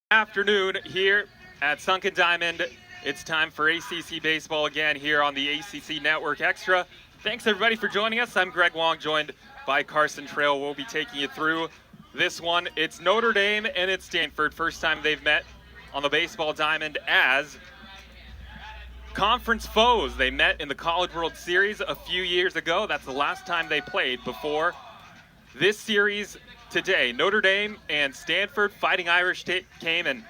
Afternoon here at Sunken Diamond. It's time for ACC baseball again here on the ACC Network Extra. Thanks everybody for joining us. I'm Greg Wong, joined by Carson Trail. We'll be taking you through this one. It's Notre Dame and it's Stanford. First time they've met on the baseball diamond as conference foes. They met in the College World Series a few years ago. That's the last time they played before this series. Today, Notre Dame and Stanford, Fighting Irish came and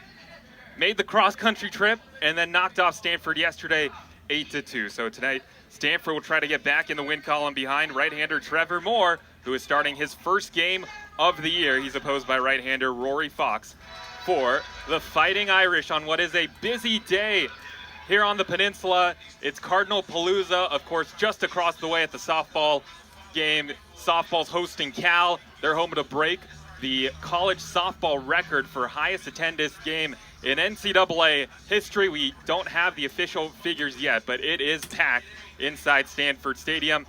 made the cross-country trip and then knocked off Stanford yesterday 8-2. So tonight, Stanford will try to get back in the win column behind right-hander Trevor Moore, who is starting his first game of the year. He's opposed by right-hander Rory Fox for the Fighting Irish on what is a busy day here on the peninsula. It's Cardinal Palooza, of course, just across the way at the softball game. Softball's hosting Cal. They're home to break the college softball record for highest attendance game in NCAA history. We don't have the official figures yet, but it is packed inside Stanford Stadium.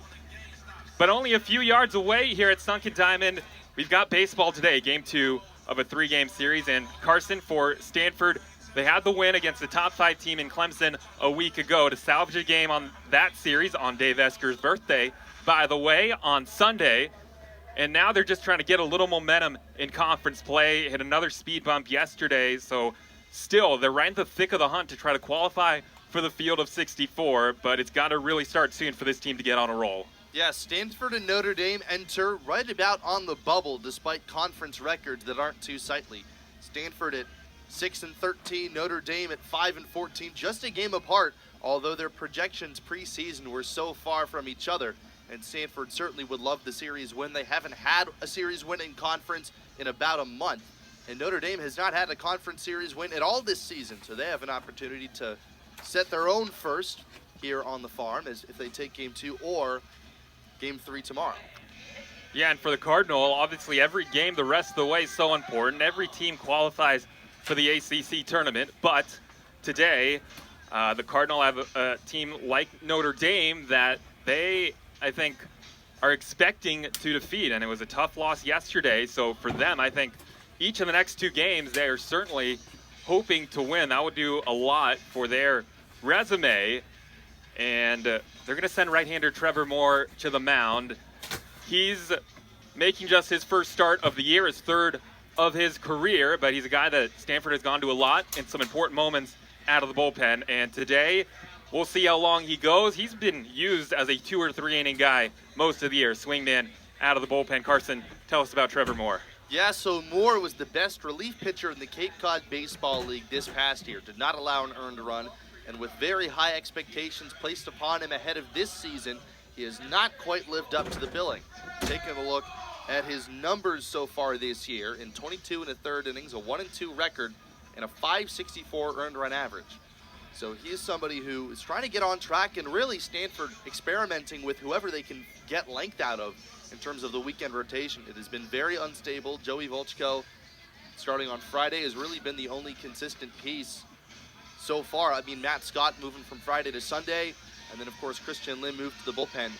But only a few yards away here at Sunken Diamond, we've got baseball today, game 2 of a 3-game series. And Carson, for Stanford, they had the win against the top 5 team in Clemson a week ago to salvage a game on that series on Dave Esker's birthday, by the way, on Sunday. And now they're just trying to get a little momentum in conference play. Hit another speed bump yesterday, so still they're right in the thick of the hunt to try to qualify for the field of 64, but it's got to really start soon for this team to get on a roll. Yeah, Stanford and Notre Dame enter right about on the bubble despite conference records that aren't too sightly. Stanford at 6-13, Notre Dame at 5-14, just a game apart, although their projections preseason were so far from each other. And Stanford certainly would love the series win. They haven't had a series win in conference in about a month. And Notre Dame has not had a conference series win at all this season. So they have an opportunity to set their own first here on the farm as if they take game 2 or game 3 tomorrow. Yeah, and for the Cardinal, obviously every game the rest of the way is so important. Every team qualifies for the ACC tournament. But today, the Cardinal have a team like Notre Dame that they, I think, are expecting to defeat, and it was a tough loss yesterday. So for them, I think each of the next 2 games, they are certainly hoping to win. That would do a lot for their resume, and they're going to send right-hander Trevor Moore to the mound. He's making just his first start of the year, his 3rd of his career, but he's a guy that Stanford has gone to a lot in some important moments out of the bullpen, and today we'll see how long he goes. He's been used as a 2 or 3 inning guy most of the year, swingman out of the bullpen. Carson, tell us about Trevor Moore. Yeah, so Moore was the best relief pitcher in the Cape Cod Baseball League this past year. Did not allow an earned run, and with very high expectations placed upon him ahead of this season, he has not quite lived up to the billing. Taking a look at his numbers so far this year, in 22 1/3 innings, a 1-2 record, and a .564 earned run average. So he is somebody who is trying to get on track, and really Stanford experimenting with whoever they can get length out of in terms of the weekend rotation. It has been very unstable. Joey Volchko, starting on Friday, has really been the only consistent piece so far. I mean, Matt Scott moving from Friday to Sunday, and then, of course, Christian Lim moved to the bullpen.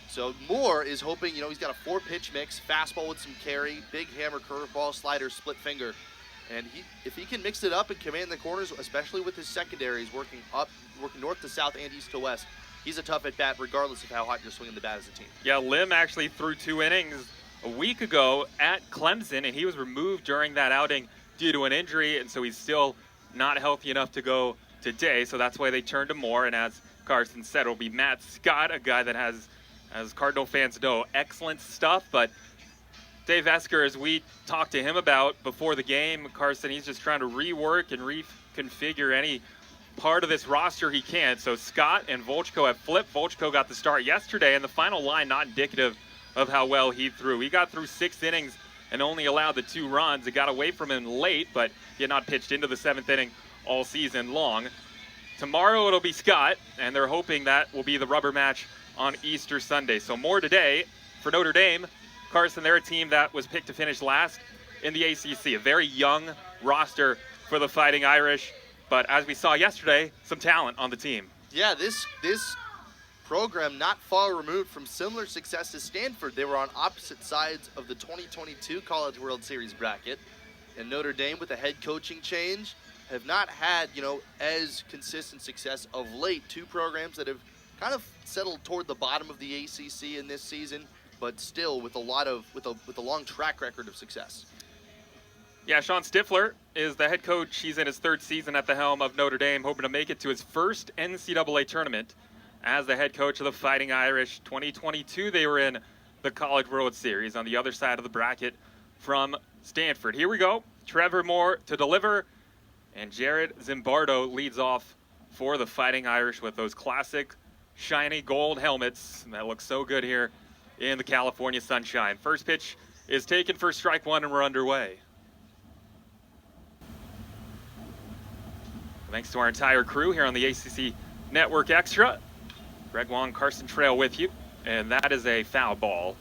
So Moore is hoping, he's got a 4-pitch mix, fastball with some carry, big hammer, curveball, slider, split finger. And if he can mix it up and command the corners, especially with his secondaries working north to south and east to west, he's a tough at-bat regardless of how hot you're swinging the bat as a team. Yeah, Lim actually threw 2 innings a week ago at Clemson, and he was removed during that outing due to an injury, and so he's still not healthy enough to go today, so that's why they turned to Moore. And as Carson said, it'll be Matt Scott, a guy that has, as Cardinal fans know, excellent stuff, but Dave Esker, as we talked to him about before the game, Carson, he's just trying to rework and reconfigure any part of this roster he can. So Scott and Volchko have flipped. Volchko got the start yesterday, and the final line not indicative of how well he threw. He got through 6 innings and only allowed the 2 runs. It got away from him late, but he had not pitched into the 7th inning all season long. Tomorrow it'll be Scott, and they're hoping that will be the rubber match on Easter Sunday. So more today for Notre Dame. Carson, they're a team that was picked to finish last in the ACC, a very young roster for the Fighting Irish, but as we saw yesterday, some talent on the team. Yeah, this program not far removed from similar success as Stanford. They were on opposite sides of the 2022 College World Series bracket. And Notre Dame, with a head coaching change, have not had, as consistent success of late. Two programs that have kind of settled toward the bottom of the ACC in this season, but still with a long track record of success. Yeah, Sean Stifler is the head coach. He's in his third season at the helm of Notre Dame, hoping to make it to his first NCAA tournament as the head coach of the Fighting Irish. 2022, they were in the College World Series on the other side of the bracket from Stanford. Here we go. Trevor Moore to deliver, and Jared Zimbardo leads off for the Fighting Irish with those classic shiny gold helmets that look so good here in the California sunshine. First pitch is taken for strike one, and we're underway. Thanks to our entire crew here on the ACC Network Extra. Greg Wong, Carson Trail with you, and that is a foul ball.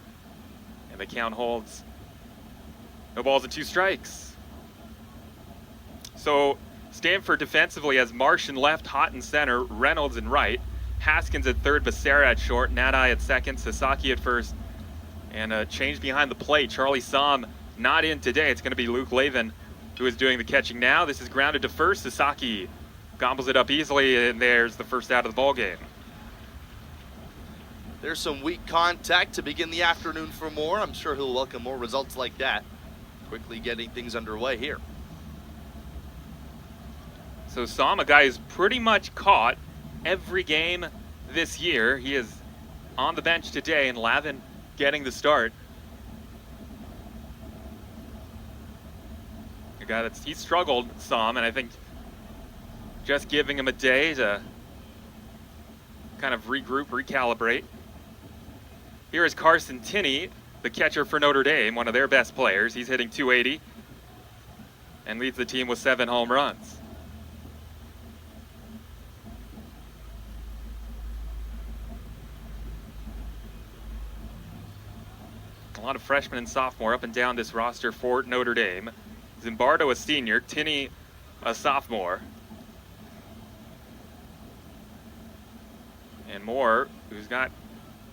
And the count holds no balls and two strikes. So Stanford defensively has Marsh in left, Hott in center, Reynolds in right, Haskins at third, Becerra at short, Nadai at second, Sasaki at first, and a change behind the plate. Charlie Somm not in today. It's going to be Luke Lavin who is doing the catching now. This is grounded to first. Sasaki gobbles it up easily, and there's the first out of the ball game. There's some weak contact to begin the afternoon for Moore. I'm sure he'll welcome more results like that. Quickly getting things underway here. So Somm, a guy who's pretty much caught every game this year. He is on the bench today, and Lavin getting the start. A guy he's struggled some, and I think just giving him a day to kind of regroup, recalibrate. Here is Carson Tinney, the catcher for Notre Dame, one of their best players. He's hitting .280 and leads the team with 7 home runs. A lot of freshmen and sophomore up and down this roster for Notre Dame. Zimbardo a senior, Tinney a sophomore. And Moore, who's got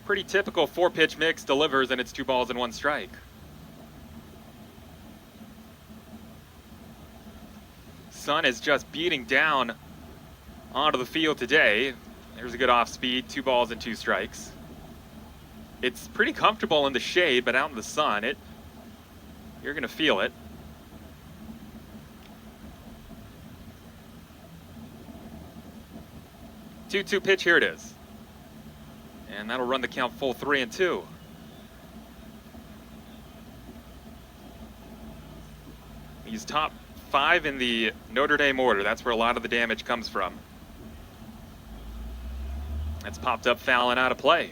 pretty typical 4-pitch mix, delivers, and it's 2 balls and 1 strike. Sun is just beating down onto the field today. There's a good off speed, 2 balls and 2 strikes. It's pretty comfortable in the shade, but out in the sun, you're going to feel it. Two pitch, here it is. And that'll run the count full 3-2. He's top 5 in the Notre Dame order. That's where a lot of the damage comes from. That's popped up, foul, and out of play.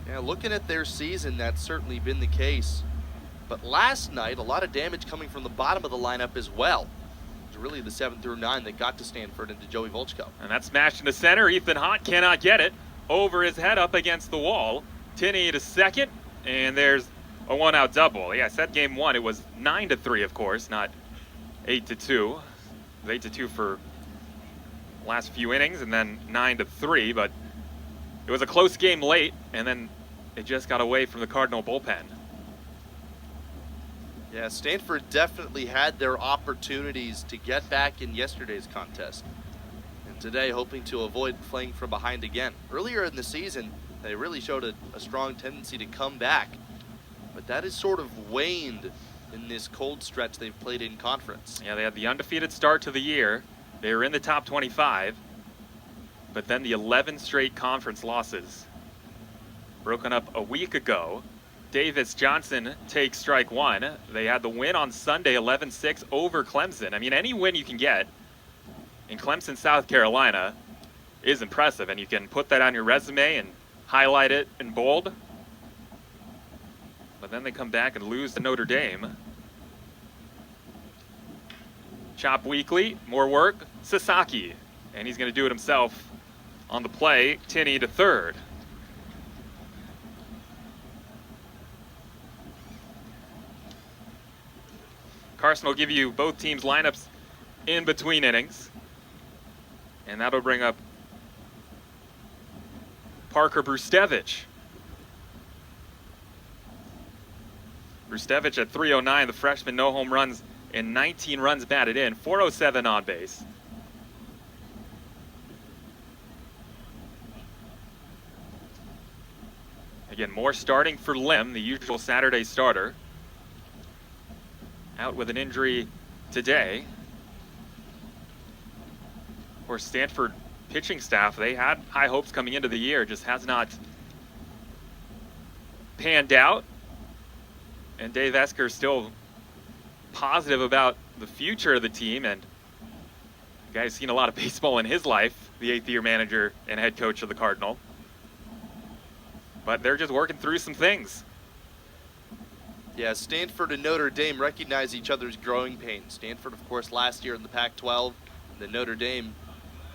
Yeah, looking at their season, that's certainly been the case. But last night, a lot of damage coming from the bottom of the lineup as well. It was really the 7 through 9 that got to Stanford and to Joey Volchko. And that's smashed into center. Ethan Hott cannot get it. Over his head up against the wall. Tinney to second, and there's a 1-out double. Yeah, I said game 1. It was 9-3, of course, not 8-2. It was 8-2 for last few innings, and then 9-3, but it was a close game late, and then it just got away from the Cardinal bullpen. Yeah, Stanford definitely had their opportunities to get back in yesterday's contest. And today, hoping to avoid playing from behind again. Earlier in the season, they really showed a strong tendency to come back. But that has sort of waned in this cold stretch they've played in conference. Yeah, they had the undefeated start to the year. They were in the top 25. But then the 11 straight conference losses. Broken up a week ago. Davis Johnson takes strike 1. They had the win on Sunday, 11-6 over Clemson. I mean, any win you can get in Clemson, South Carolina is impressive, and you can put that on your resume and highlight it in bold. But then they come back and lose to Notre Dame. Chop Weekly, more work, Sasaki, and he's going to do it himself on the play. Tinney to third. Carson will give you both teams' lineups in between innings. And that'll bring up Parker Brustevich. Brustevich at 309, the freshman, no home runs and 19 runs batted in, 407 on base. Again, more starting for Lim, the usual Saturday starter. Out with an injury today. Of course, Stanford pitching staff, they had high hopes coming into the year, just has not panned out. And Dave Esker still positive about the future of the team, and the guy's seen a lot of baseball in his life, the 8th-year manager and head coach of the Cardinal. But they're just working through some things. Yeah, Stanford and Notre Dame recognize each other's growing pains. Stanford, of course, last year in the Pac-12, and then Notre Dame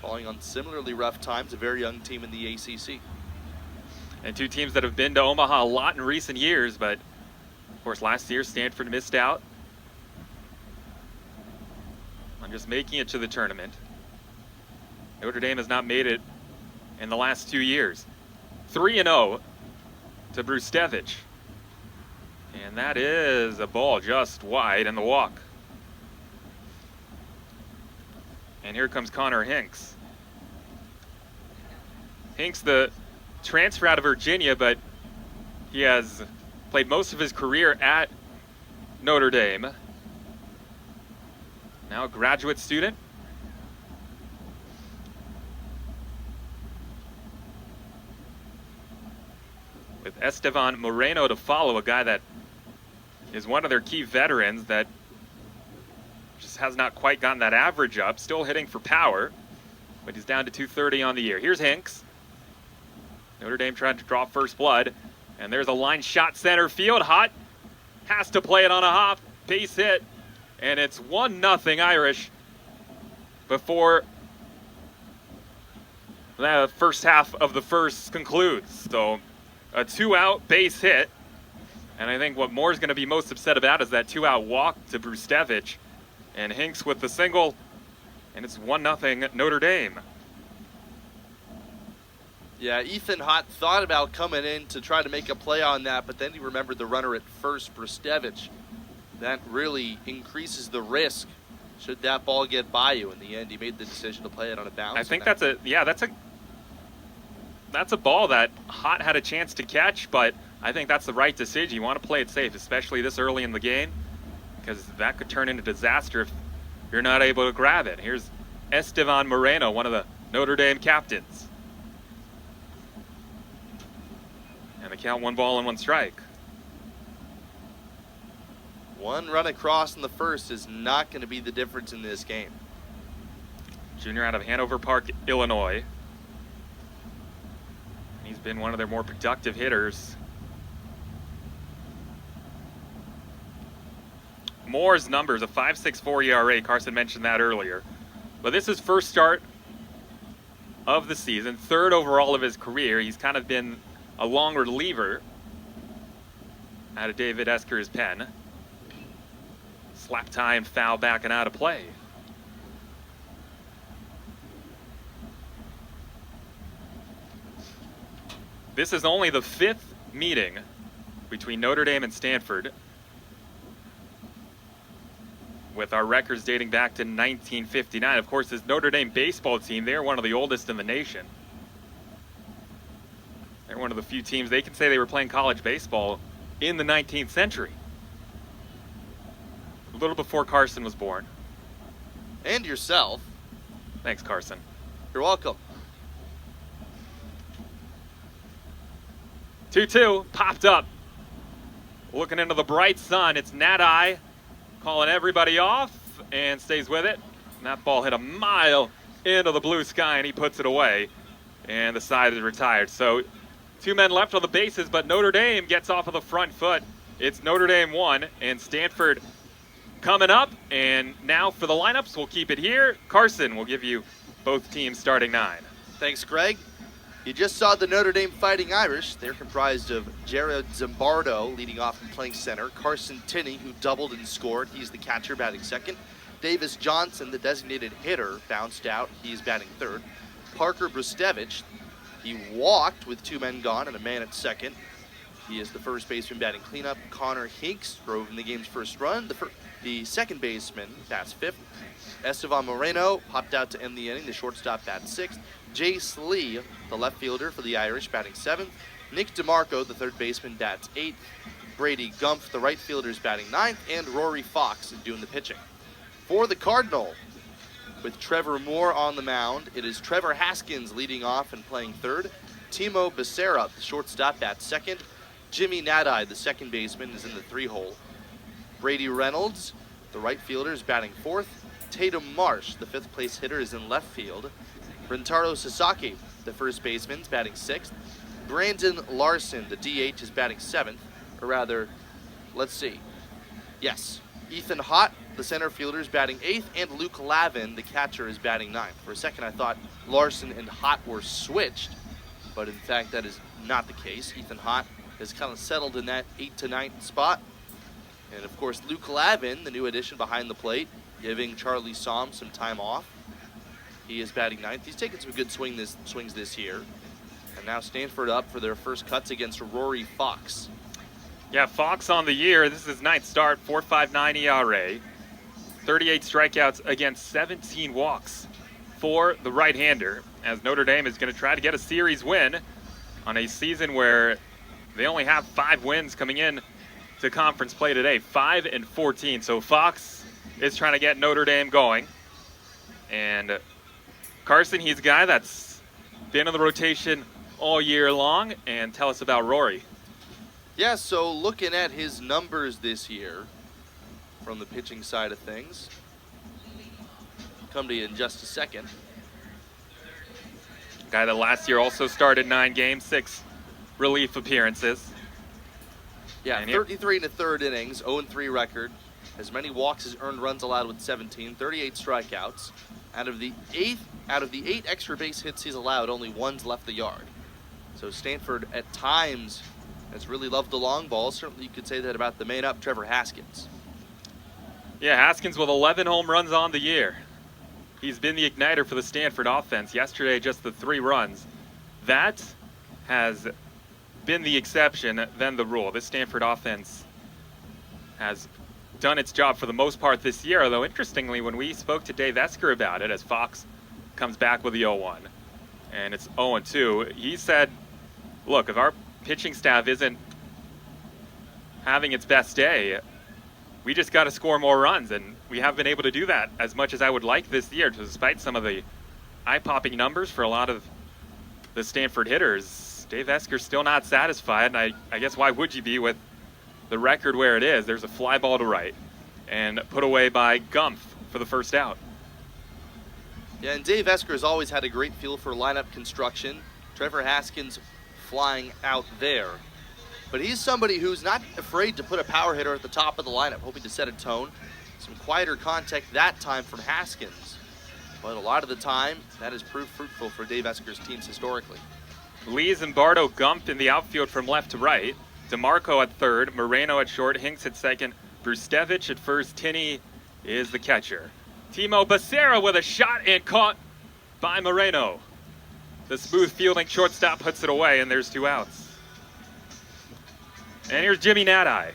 falling on similarly rough times, a very young team in the ACC. And two teams that have been to Omaha a lot in recent years, but of course last year Stanford missed out on just making it to the tournament. Notre Dame has not made it in the last 2 years. 3-0 to Brustevich. And that is a ball just wide in the walk. And here comes Connor Hinks. Hinks, the transfer out of Virginia, but he has played most of his career at Notre Dame. Now a graduate student. With Estevan Moreno to follow, a guy that is one of their key veterans that just has not quite gotten that average up. Still hitting for power, but he's down to 230 on the year. Here's Hinks. Notre Dame trying to draw first blood, and there's a line shot center field. Hot has to play it on a hop, base hit, and it's 1-0 Irish before the first half of the first concludes. So a 2-out base hit, and I think what Moore's going to be most upset about is that 2-out walk to Brustevich, and Hinks with the single, and it's 1-0 Notre Dame. Yeah, Ethan Hott thought about coming in to try to make a play on that, but then he remembered the runner at first, Brustevich. That really increases the risk should that ball get by you. In the end, he made the decision to play it on a bounce. I think that's a ball that Hott had a chance to catch, but I think that's the right decision. You want to play it safe, especially this early in the game, because that could turn into disaster if you're not able to grab it. Here's Estevan Moreno, one of the Notre Dame captains. And the count, 1-1 One run across in the first is not going to be the difference in this game. Junior out of Hanover Park, Illinois. He's been one of their more productive hitters. Moore's numbers, a 5.64 ERA. Carson mentioned that earlier. But this is first start of the season, third overall of his career. He's kind of been a long reliever out of David Esker's pen. Slap time, foul back and out of play. This is only the 5th meeting between Notre Dame and Stanford, with our records dating back to 1959. Of course, this Notre Dame baseball team, they're one of the oldest in the nation. They're one of the few teams, they can say they were playing college baseball in the 19th century. A little before Carson was born. And yourself. Thanks, Carson. You're welcome. 2-2, popped up. Looking into the bright sun, it's Nat-Eye calling everybody off and stays with it. And that ball hit a mile into the blue sky and he puts it away. And the side is retired. So 2 men left on the bases, but Notre Dame gets off of the front foot. It's Notre Dame 1 and Stanford coming up. And now for the lineups, we'll keep it here. Carson will give you both teams starting 9. Thanks, Greg. You just saw the Notre Dame Fighting Irish. They're comprised of Jared Zimbardo leading off and playing center. Carson Tinney, who doubled and scored. He's the catcher, batting second. Davis Johnson, the designated hitter, bounced out. He's batting third. Parker Brustevich, he walked with 2 men gone and a man at second. He is the first baseman batting cleanup. Connor Hinks drove in the game's first run. The second baseman bats fifth. Estevan Moreno popped out to end the inning. The shortstop bats sixth. Jace Lee, the left fielder for the Irish, batting seventh. Nick DeMarco, the third baseman, bats eighth. Brady Gumpf, the right fielder, is batting ninth. And Rory Fox is doing the pitching. For the Cardinal, with Trevor Moore on the mound, it is Trevor Haskins leading off and playing third. Timo Becerra, the shortstop, bats second. Jimmy Nadai, the second baseman, is in the three-hole. Brady Reynolds, the right fielder, is batting fourth. Tatum Marsh, the fifth-place hitter, is in left field. Rentaro Sasaki, the first baseman, is batting sixth. Brandon Larson, the DH, is batting seventh. Or rather, let's see. Yes, Ethan Hott, the center fielder, is batting eighth, and Luke Lavin, the catcher, is batting ninth. For a second, I thought Larson and Hott were switched, but in fact, that is not the case. Ethan Hott has kind of settled in that 8 to 9 spot. And of course, Luke Lavin, the new addition behind the plate, giving Charlie Somm some time off. He is batting ninth. He's taken some good swings this year. And now Stanford up for their first cuts against Rory Fox. Yeah, Fox on the year. This is his ninth start, 4.59 ERA. 38 strikeouts against 17 walks for the right-hander, as Notre Dame is going to try to get a series win on a season where they only have 5 wins coming in to conference play today, 5-14. So Fox is trying to get Notre Dame going. And Carson, he's a guy that's been in the rotation all year long. And tell us about Rory. Yeah, so looking at his numbers this year from the pitching side of things, come to you in just a second. Guy that last year also started 9 games, 6 relief appearances. Yeah, 33 in the third innings, 0-3 record. As many walks as earned runs allowed with 17, 38 strikeouts. Out of the 8 extra base hits he's allowed, only 1's left the yard. So Stanford at times has really loved the long ball. Certainly you could say that about the main up, Trevor Haskins. Yeah, Haskins with 11 home runs on the year. He's been the igniter for the Stanford offense. Yesterday, just the 3 runs. That has been the exception than the rule. This Stanford offense has done its job for the most part this year, although interestingly, when we spoke to Dave Esker about it, as Fox comes back with the 0-1, and it's 0-2, he said, look, if our pitching staff isn't having its best day, we just got to score more runs, and we haven't been able to do that as much as I would like this year, despite some of the eye-popping numbers for a lot of the Stanford hitters. Dave Esker's still not satisfied, and I guess why would you be with the record where it is? There's a fly ball to right, and put away by Gumpf for the first out. Yeah, and Dave Esker has always had a great feel for lineup construction. Trevor Haskins flying out there. But he's somebody who's not afraid to put a power hitter at the top of the lineup, hoping to set a tone. Some quieter contact that time from Haskins. But a lot of the time, that has proved fruitful for Dave Esker's teams historically. Lee Zimbardo Gumpf in the outfield from left to right. DeMarco at third, Moreno at short, Hinks at second, Brustevich at first, Tinney is the catcher. Timo Becerra with a shot and caught by Moreno. The smooth fielding shortstop puts it away, and there's 2 outs. And here's Jimmy Nadai.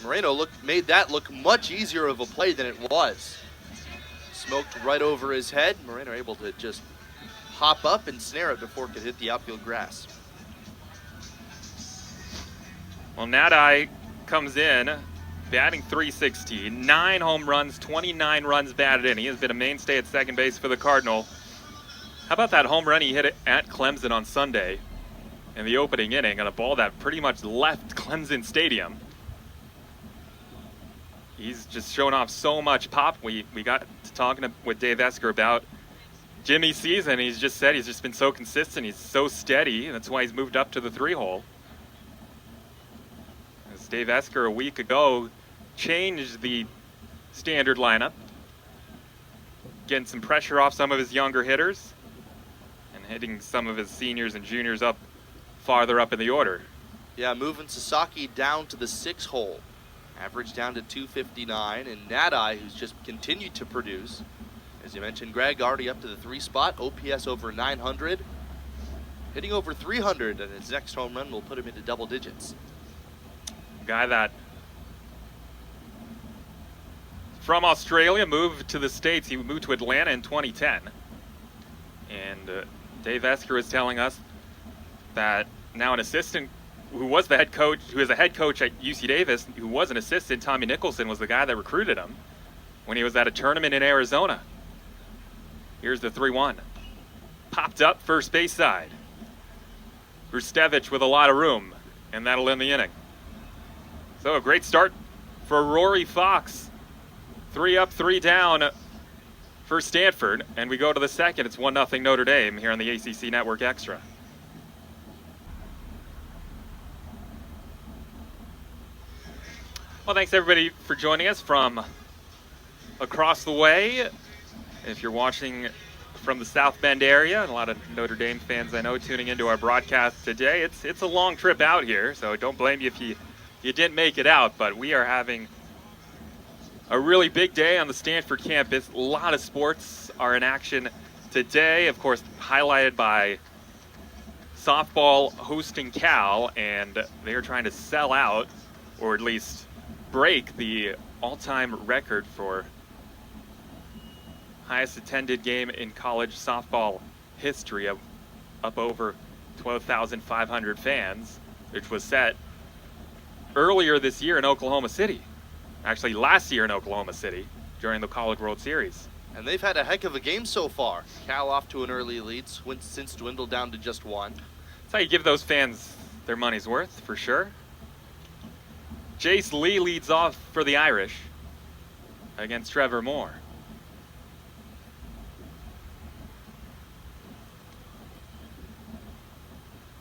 Moreno made that look much easier of a play than it was. Smoked right over his head. Moreno able to just hop up and snare it before it could hit the outfield grass. Well, Nadai comes in, batting .316, 9 home runs, 29 runs batted in. He has been a mainstay at second base for the Cardinal. How about that home run he hit at Clemson on Sunday in the opening inning on a ball that pretty much left Clemson Stadium? He's just shown off so much pop. We got to talking with Dave Esker about Jimmy's season. He's just said he's just been so consistent. He's so steady, and that's why he's moved up to the 3-hole. As Dave Esker a week ago changed the standard lineup, getting some pressure off some of his younger hitters and hitting some of his seniors and juniors up farther up in the order. Yeah, moving Sasaki down to the 6-hole. Average down to 259, and Nadai, who's just continued to produce. As you mentioned, Greg, already up to the 3 spot, OPS over 900. hitting over 300, and his next home run will put him into double digits. Guy that from Australia moved to the States. He moved to Atlanta in 2010. And Dave Esker was telling us that now an assistant who was the head coach, who is a head coach at UC Davis, who was an assistant, Tommy Nicholson, was the guy that recruited him when he was at a tournament in Arizona. Here's the 3-1. Popped up first base side. Rustevich with a lot of room, and that'll end the inning. So a great start for Rory Fox. 3 up, 3 down for Stanford, and we go to the second. It's 1-0 Notre Dame here on the ACC Network Extra. Well, thanks everybody for joining us from across the way. If you're watching from the South Bend area, and a lot of Notre Dame fans I know tuning into our broadcast today, it's a long trip out here, so don't blame you if you didn't make it out, but we are having a really big day on the Stanford campus. A lot of sports are in action today, of course, highlighted by softball hosting Cal, and they are trying to sell out, or at least break the all-time record for highest attended game in college softball history, of up over 12,500 fans, which was set earlier this year in Oklahoma City. Actually, last year in Oklahoma City during the College World Series. And they've had a heck of a game so far. Cal off to an early lead, since dwindled down to just 1. That's how you give those fans their money's worth, for sure. Jace Lee leads off for the Irish against Trevor Moore.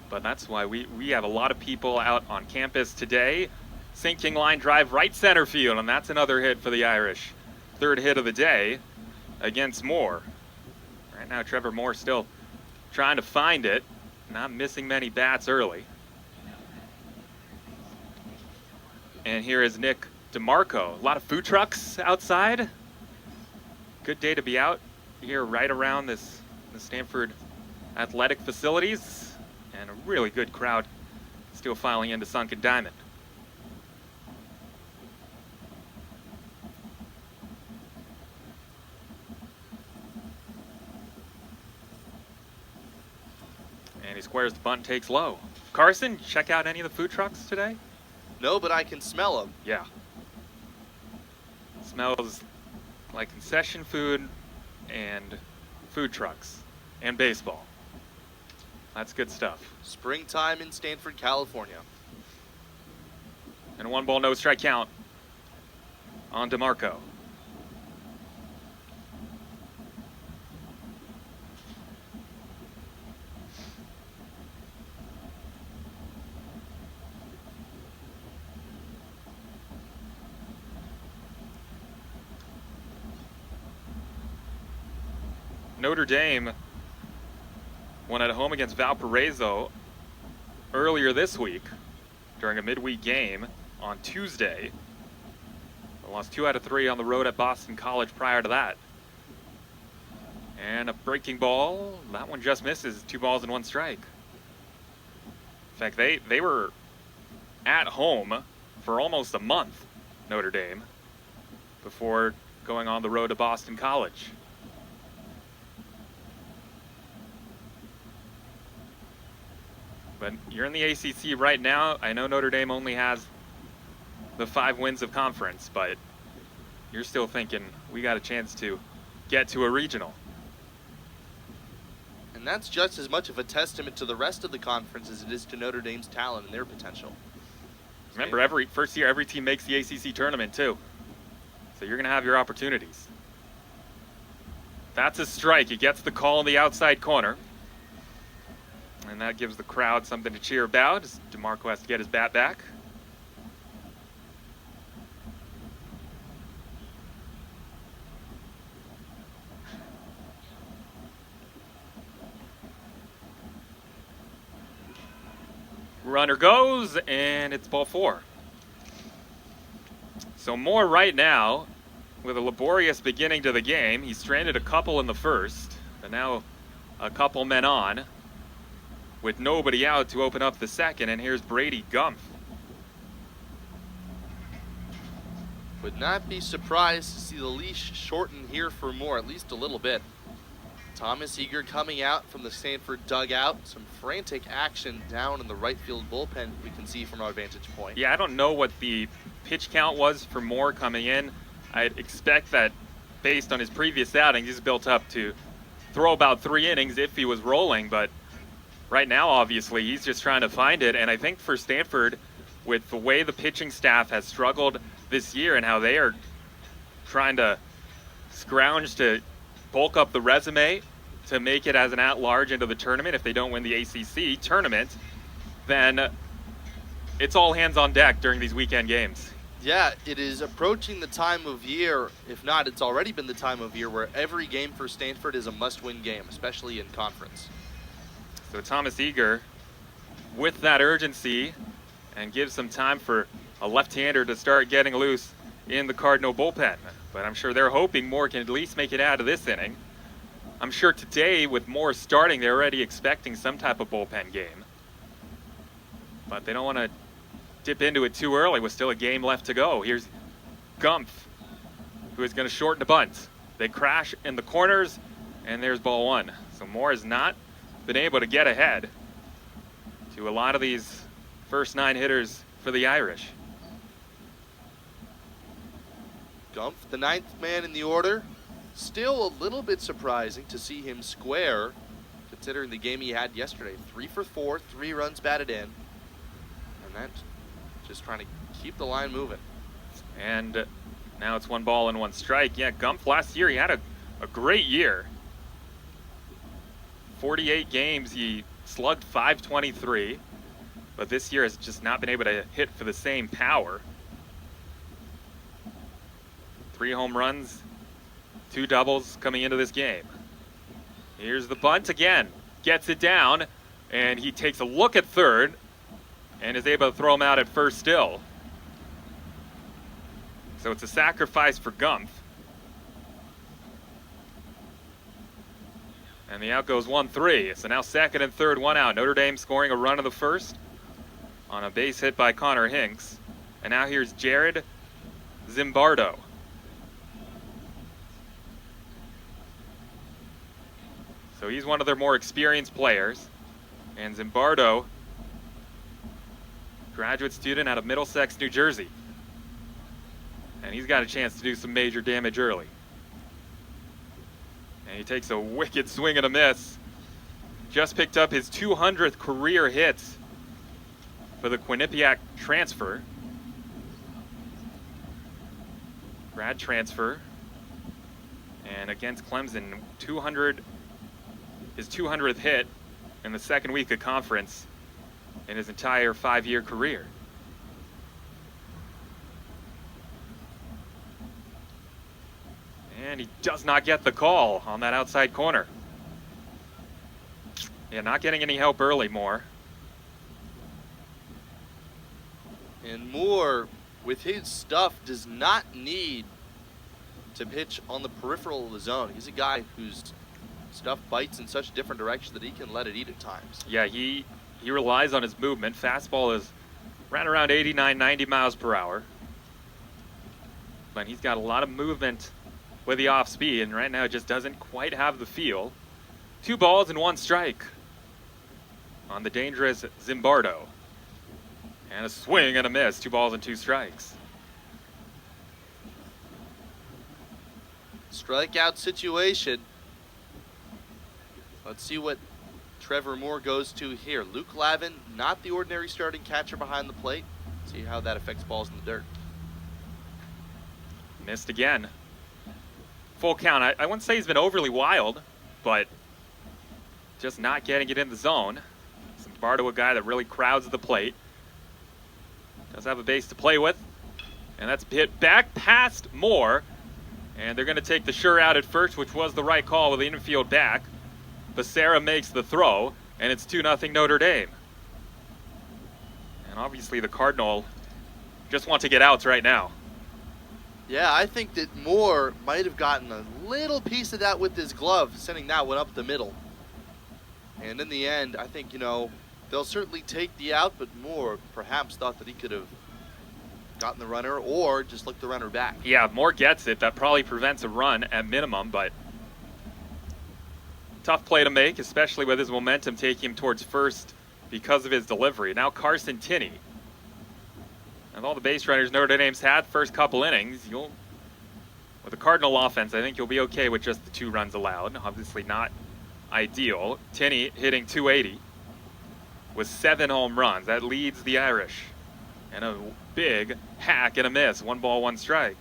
But that's why we have a lot of people out on campus today. Sinking line drive right center field, and that's another hit for the Irish. 3rd hit of the day against Moore. Right now, Trevor Moore still trying to find it, not missing many bats early. And here is Nick DeMarco. A lot of food trucks outside. Good day to be out here right around the Stanford athletic facilities, and a really good crowd still filing into Sunken Diamond. And he squares the bunt, takes low. Carson, check out any of the food trucks today? No, but I can smell them. Yeah. Smells like concession food and food trucks and baseball. That's good stuff. Springtime in Stanford, California. And a 1-ball, no strike count on DeMarco. Notre Dame won at home against Valparaiso earlier this week during a midweek game on Tuesday. They lost 2 out of 3 on the road at Boston College prior to that. And a breaking ball, that one just misses. 2 balls and 1 strike. In fact, they were at home for almost a month, Notre Dame, before going on the road to Boston College. But you're in the ACC right now. I know Notre Dame only has the 5 wins of conference, but you're still thinking we got a chance to get to a regional. And that's just as much of a testament to the rest of the conference as it is to Notre Dame's talent and their potential. Remember, first year, every team makes the ACC tournament too. So you're going to have your opportunities. That's a strike. He gets the call in the outside corner. And that gives the crowd something to cheer about as DeMarco has to get his bat back. Runner goes, and it's ball 4. So Moore right now with a laborious beginning to the game. He stranded a couple in the first, but now a couple men on with nobody out to open up the second, and here's Brady Gumpf. Would not be surprised to see the leash shorten here for Moore, at least a little bit. Thomas Eager coming out from the Stanford dugout. Some frantic action down in the right field bullpen we can see from our vantage point. Yeah, I don't know what the pitch count was for Moore coming in. I'd expect that based on his previous outings, he's built up to throw about 3 innings if he was rolling, but right now, obviously, he's just trying to find it. And I think for Stanford, with the way the pitching staff has struggled this year and how they are trying to scrounge to bulk up the resume to make it as an at-large into the tournament if they don't win the ACC tournament, then it's all hands on deck during these weekend games. Yeah, it is approaching the time of year, if not, it's already been the time of year where every game for Stanford is a must-win game, especially in conference. So Thomas Eager with that urgency and gives some time for a left-hander to start getting loose in the Cardinal bullpen. But I'm sure they're hoping Moore can at least make it out of this inning. I'm sure today, with Moore starting, they're already expecting some type of bullpen game. But they don't want to dip into it too early with still a game left to go. Here's Gumpf, who is going to shorten the bunt. They crash in the corners, and there's ball 1. So Moore has not been able to get ahead to a lot of these first 9 hitters for the Irish. Gumpf, the 9th man in the order. Still a little bit surprising to see him square, considering the game he had yesterday. 3 for 4, 3 runs batted in. And that's just trying to keep the line moving. And now it's 1 ball and 1 strike. Yeah, Gumpf last year, he had a great year. 48 games, he slugged .523. But this year has just not been able to hit for the same power. 3 home runs, 2 doubles coming into this game. Here's the bunt again. Gets it down, and he takes a look at third and is able to throw him out at first still. So it's a sacrifice for Gumpf. And the out goes 1-3. So now second and third, 1 out. Notre Dame scoring a run in the first on a base hit by Connor Hinks. And now here's Jared Zimbardo. So he's one of their more experienced players. And Zimbardo, graduate student out of Middlesex, New Jersey. And he's got a chance to do some major damage early. And he takes a wicked swing and a miss. Just picked up his 200th career hit for the Quinnipiac transfer. Grad transfer. And against Clemson, his 200th hit in the second week of conference in his entire 5-year career. And he does not get the call on that outside corner. Yeah, not getting any help early, Moore. And Moore, with his stuff, does not need to pitch on the peripheral of the zone. He's a guy whose stuff bites in such a different direction that he can let it eat at times. Yeah, he relies on his movement. Fastball is right around 89, 90 miles per hour. But he's got a lot of movement with the off speed, and right now it just doesn't quite have the feel. 2 balls and 1 strike on the dangerous Zimbardo. And a swing and a miss, 2 balls and 2 strikes. Strikeout situation. Let's see what Trevor Moore goes to here. Luke Lavin, not the ordinary starting catcher behind the plate. See how that affects balls in the dirt. Missed again. Full count. I wouldn't say he's been overly wild, but just not getting it in the zone. Zimbardo, a guy that really crowds the plate. Does have a base to play with. And that's hit back past Moore. And they're going to take the sure out at first, which was the right call with the infield back. Becerra makes the throw, and it's 2-0 Notre Dame. And obviously the Cardinal just want to get outs right now. Yeah, I think that Moore might have gotten a little piece of that with his glove, sending that one up the middle. And in the end, I think, they'll certainly take the out, but Moore perhaps thought that he could have gotten the runner or just looked the runner back. Yeah, if Moore gets it, that probably prevents a run at minimum, but tough play to make, especially with his momentum taking him towards first because of his delivery. Now Carson Tinney. Of all the base runners Notre Dame's had first couple innings, with the Cardinal offense, I think you'll be okay with just the 2 runs allowed. Obviously not ideal. Tinney hitting .280 with 7 home runs. That leads the Irish. And a big hack and a miss. 1 ball, 1 strike.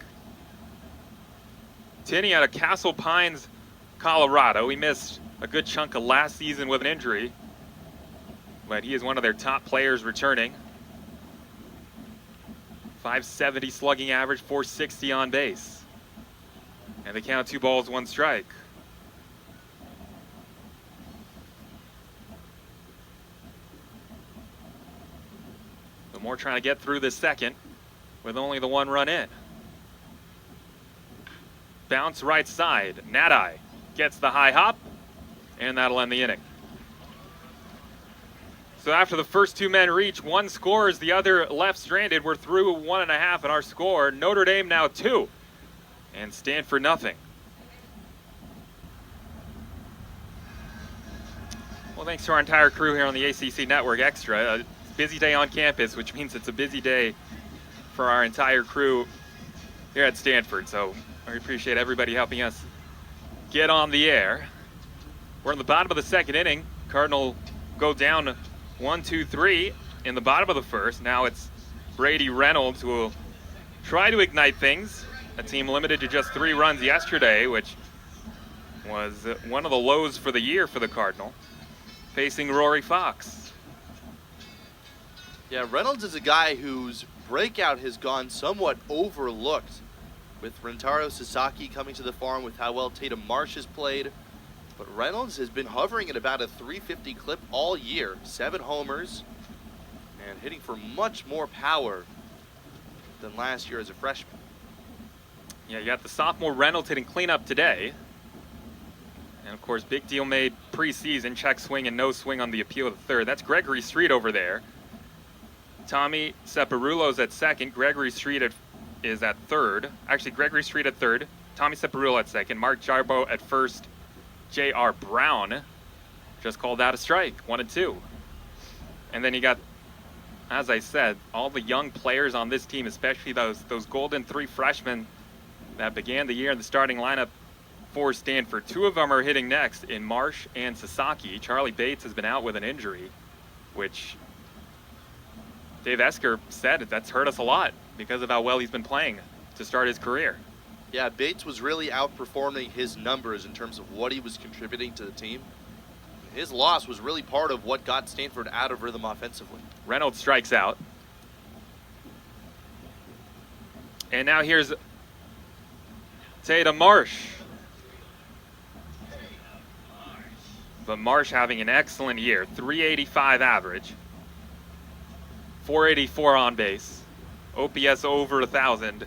Tinney out of Castle Pines, Colorado. He missed a good chunk of last season with an injury, but he is one of their top players returning. .570 slugging average, .460 on base. And they count 2 balls, 1 strike. So Moore trying to get through this second with only the 1 run in. Bounce right side. Nadai gets the high hop, and that'll end the inning. So after the first 2 men reach, 1 scores, the other left stranded. We're through 1.5 in our score. Notre Dame now 2, and Stanford nothing. Well, thanks to our entire crew here on the ACC Network Extra. A busy day on campus, which means it's a busy day for our entire crew here at Stanford. So I appreciate everybody helping us get on the air. We're in the bottom of the second inning. Cardinal go down 1-2-3 in the bottom of the first. Now it's Brady Reynolds who will try to ignite things. A team limited to just 3 runs yesterday, which was one of the lows for the year for the Cardinal, facing Rory Fox. Yeah, Reynolds is a guy whose breakout has gone somewhat overlooked, with Rentaro Sasaki coming to the farm, with how well Tatum Marsh has played. But Reynolds has been hovering at about a .350 clip all year. 7 homers, and hitting for much more power than last year as a freshman. Yeah, you got the sophomore Reynolds hitting cleanup today. And of course, big deal made preseason, check swing and no swing on the appeal of the third. That's Gregory Street over there. Tommy Separulo's at second. Gregory Street is at third. Actually, Gregory Street at third. Tommy Separulo at second. Mark Jarbo at first. J.R. Brown just called out a strike, 1-2. And then you got, as I said, all the young players on this team, especially those golden 3 freshmen that began the year in the starting lineup for Stanford. 2 of them are hitting next in Marsh and Sasaki. Charlie Bates has been out with an injury, which Dave Esker said that's hurt us a lot because of how well he's been playing to start his career. Yeah, Bates was really outperforming his numbers in terms of what he was contributing to the team. His loss was really part of what got Stanford out of rhythm offensively. Reynolds strikes out. And now here's Tatum Marsh. But Marsh having an excellent year. .385 average. .484 on base. OPS over 1,000.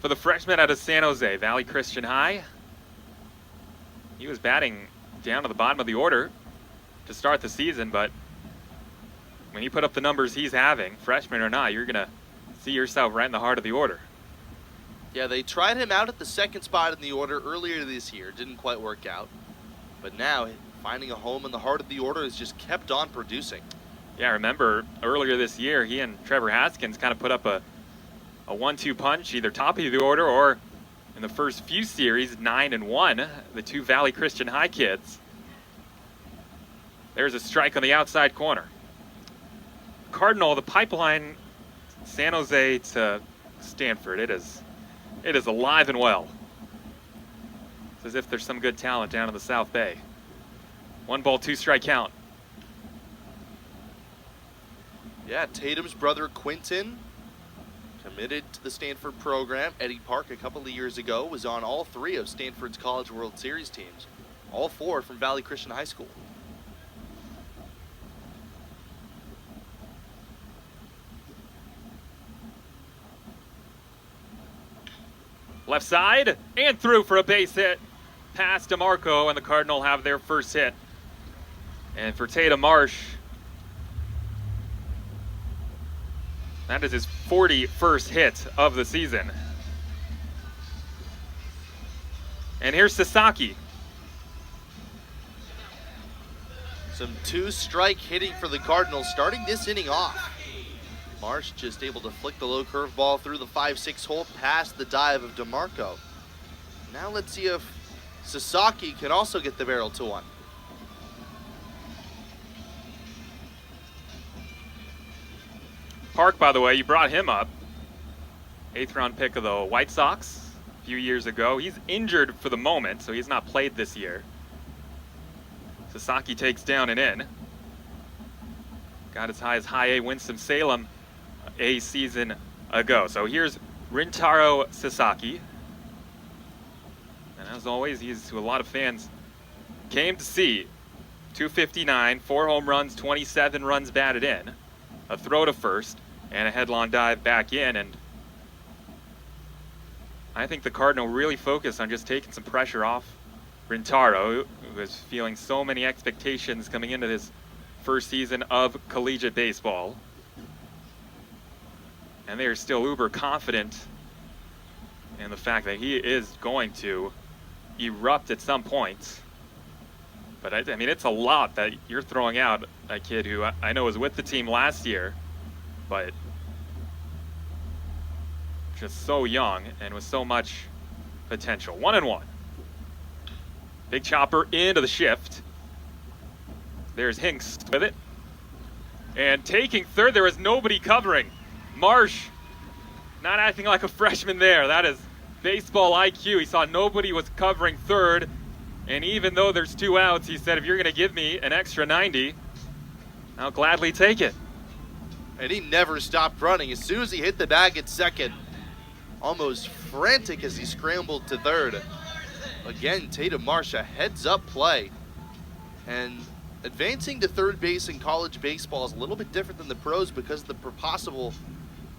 For the freshman out of San Jose, Valley Christian High. He was batting down to the bottom of the order to start the season, but when you put up the numbers he's having, freshman or not, you're going to see yourself right in the heart of the order. Yeah, they tried him out at the second spot in the order earlier this year. Didn't quite work out. But now, finding a home in the heart of the order has just kept on producing. Yeah, remember earlier this year, he and Trevor Haskins kind of put up a 1-2 punch, either top of the order or in the first few series, 9-1, the 2 Valley Christian High kids. There's a strike on the outside corner. Cardinal, the pipeline, San Jose to Stanford, it is alive and well. It's as if there's some good talent down in the South Bay. 1 ball, 2 strike count. Yeah, Tatum's brother Quinton committed to the Stanford program. Eddie Park a couple of years ago was on all 3 of Stanford's College World Series teams. All 4 from Valley Christian High School. Left side and through for a base hit. past DeMarco, and the Cardinal have their first hit. And for Tatum Marsh, that is his 41st hit of the season. And here's Sasaki. Some two-strike hitting for the Cardinals starting this inning off. Marsh just able to flick the low curveball through the 5-6 hole past the dive of DeMarco. Now let's see if Sasaki can also get the barrel to one. Park, by the way, you brought him up. 8th round pick of the White Sox a few years ago. He's injured for the moment, so he's not played this year. Sasaki takes down and in. Got as high as high A Winston-Salem a season ago. So here's Rintaro Sasaki. And as always, he's who a lot of fans came to see. 259, 4 home runs, 27 runs batted in. A throw to first, and a headlong dive back in. And I think the Cardinal really focused on just taking some pressure off Rintaro, who is feeling so many expectations coming into this first season of collegiate baseball. And they are still uber confident in the fact that he is going to erupt at some point. But I mean, it's a lot that you're throwing out a kid who I know was with the team last year, but just so young and with so much potential. 1-1. Big chopper into the shift. There's Hinks with it. And taking third, there was nobody covering. Marsh not acting like a freshman there. That is baseball IQ. He saw nobody was covering third. And even though there's 2 outs, he said, if you're going to give me an extra 90, I'll gladly take it. And he never stopped running. As soon as he hit the bag at second, almost frantic as he scrambled to third. Again, Tatum Marsh, a heads-up play. And advancing to third base in college baseball is a little bit different than the pros because of the possible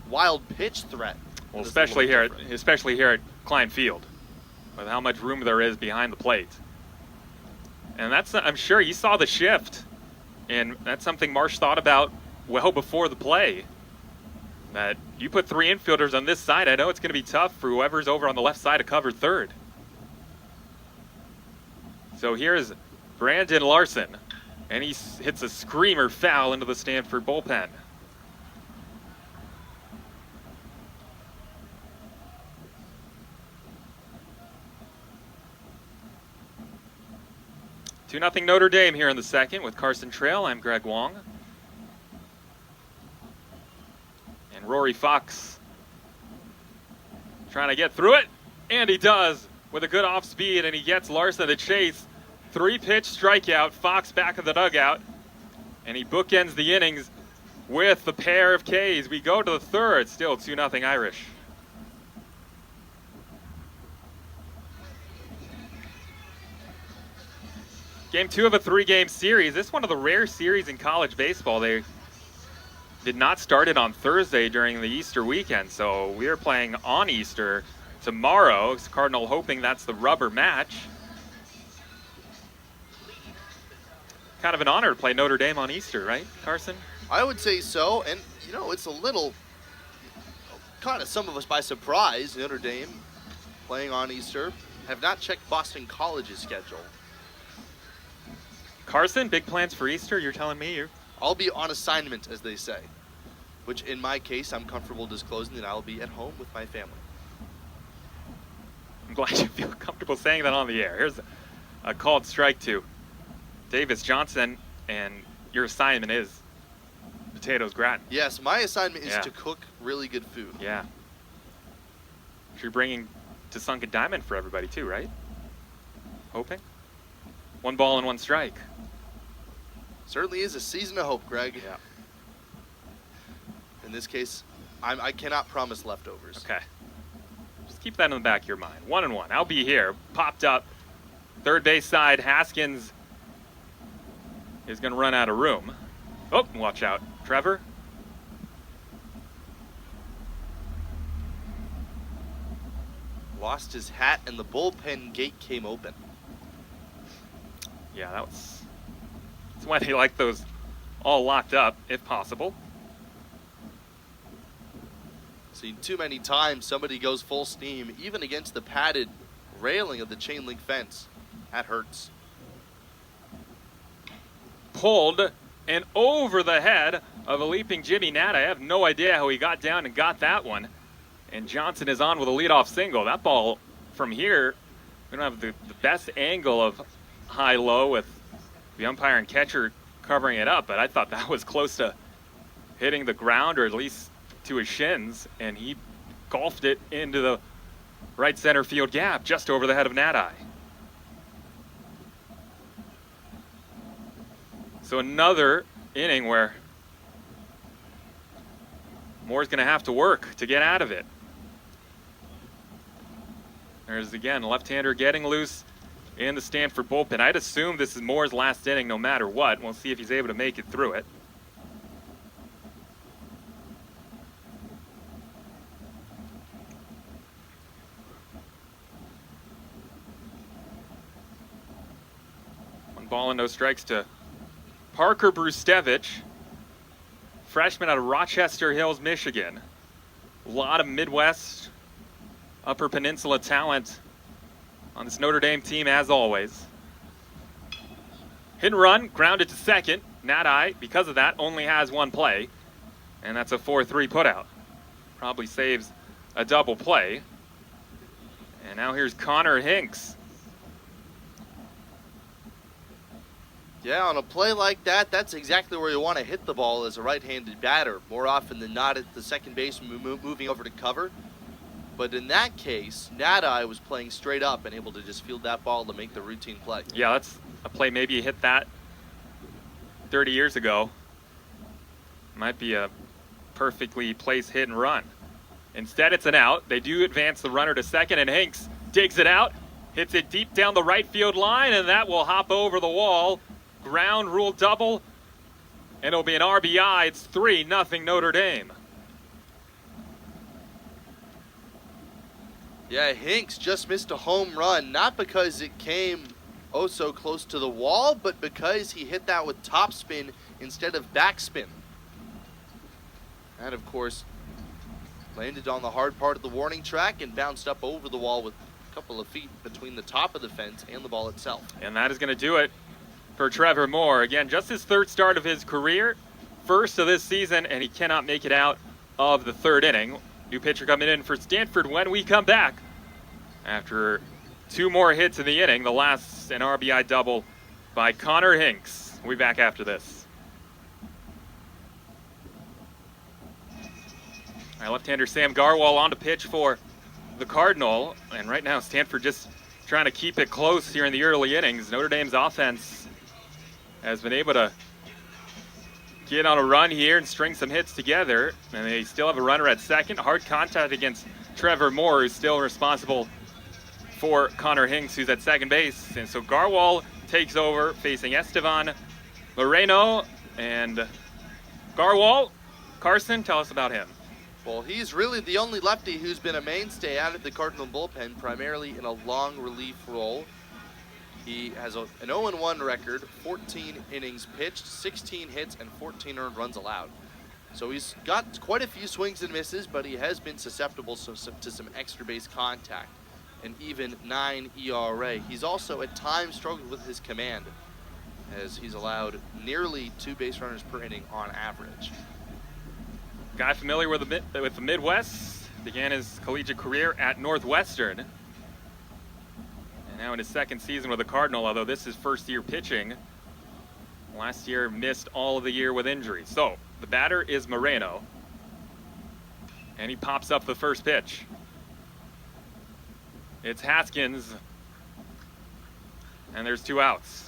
wild pitch threat. Well, especially here at Klein Field, with how much room there is behind the plate. And that's, I'm sure you saw the shift, and that's something Marsh thought about well before the play. That you put 3 infielders on this side, I know it's going to be tough for whoever's over on the left side to cover third. So here's Brandon Larson, and he hits a screamer foul into the Stanford bullpen. Two 2-0 Notre Dame here in the second with Carson Trail. I'm Greg Wong. And Rory Fox trying to get through it, and he does with a good off speed, and he gets Larson to chase. 3-pitch strikeout, Fox back of the dugout, and he bookends the innings with the pair of Ks. We go to the third, still 2-0 Irish. Game 2 of a 3-game series. This is one of the rare series in college baseball. They did not start it on Thursday during the Easter weekend, so we are playing on Easter tomorrow. Cardinal hoping that's the rubber match. Kind of an honor to play Notre Dame on Easter, right, Carson? I would say so, and you know, it's a little kind of some of us by surprise. Notre Dame playing on Easter. Have not checked Boston College's schedule. Carson, big plans for Easter, you're telling me? I'll be on assignment, as they say, which in my case, I'm comfortable disclosing that I'll be at home with my family. I'm glad you feel comfortable saying that on the air. Here's a called strike to Davis Johnson, and your assignment is potatoes gratin. Yes, my assignment is to cook really good food. Yeah. You're bringing to Sunken Diamond for everybody too, right? Hoping? 1 ball and 1 strike. Certainly is a season of hope, Greg. Yeah. In this case, I cannot promise leftovers. Okay. Just keep that in the back of your mind. 1-1. I'll be here. Popped up. Third base side. Haskins is going to run out of room. Oh, watch out. Trevor. Lost his hat and the bullpen gate came open. Yeah, that's why they like those all locked up, if possible. Seen too many times somebody goes full steam, even against the padded railing of the chain link fence. That hurts. Pulled and over the head of a leaping Jimmy Nat. I have no idea how he got down and got that one. And Johnson is on with a leadoff single. That ball from here, we don't have the best angle of high-low with the umpire and catcher covering it up, but I thought that was close to hitting the ground, or at least to his shins, and he golfed it into the right center field gap just over the head of Nati. So another inning where Moore's going to have to work to get out of it. There's, again, left-hander getting loose in the Stanford bullpen. I'd assume this is Moore's last inning no matter what. We'll see if he's able to make it through it. One ball and no strikes to Parker Brustevich, freshman out of Rochester Hills, Michigan. A lot of Midwest, Upper Peninsula talent on this Notre Dame team, as always. Hit and run, grounded to second. Nati, because of that, only has one play, and that's a 4-3 putout. Probably saves a double play. And now here's Connor Hinks. Yeah, on a play like that, that's exactly where you want to hit the ball as a right-handed batter. More often than not, at the second base, moving over to cover. But in that case, Nati was playing straight up and able to just field that ball to make the routine play. Yeah, that's a play maybe you hit that 30 years ago. Might be a perfectly placed hit and run. Instead, it's an out. They do advance the runner to second, and Hinks digs it out, hits it deep down the right field line, and that will hop over the wall. Ground rule double, and it'll be an RBI. It's 3-0 Notre Dame. Yeah, Hinks just missed a home run, not because it came oh so close to the wall, but because he hit that with topspin instead of backspin. And of course, landed on the hard part of the warning track and bounced up over the wall with a couple of feet between the top of the fence and the ball itself. And that is going to do it for Trevor Moore. Again, just his third start of his career, first of this season, and he cannot make it out of the third inning. New pitcher coming in for Stanford when we come back. After two more hits in the inning, the last an RBI double by Connor Hinks. We'll be back after this. All right, left-hander Sam Garwal on to pitch for the Cardinal. And right now, Stanford just trying to keep it close here in the early innings. Notre Dame's offense has been able to get on a run here and string some hits together. And they still have a runner at second. Hard contact against Trevor Moore, who's still responsible for Connor Hinks, who's at second base. And so Garwal takes over facing Estevan Moreno. And Garwal, Carson, tell us about him. Well, he's really the only lefty who's been a mainstay out of the Cardinal bullpen, primarily in a long relief role. He has an 0-1 record, 14 innings pitched, 16 hits, and 14 earned runs allowed. So he's got quite a few swings and misses, but he has been susceptible to some extra base contact, and even 9 ERA. He's also at times struggled with his command, as he's allowed nearly 2 base runners per inning on average. Guy familiar with the Midwest, began his collegiate career at Northwestern. And now in his second season with the Cardinal, although this is first year pitching. Last year missed all of the year with injuries. So the batter is Moreno. And he pops up the first pitch. It's Haskins. And there's 2 outs.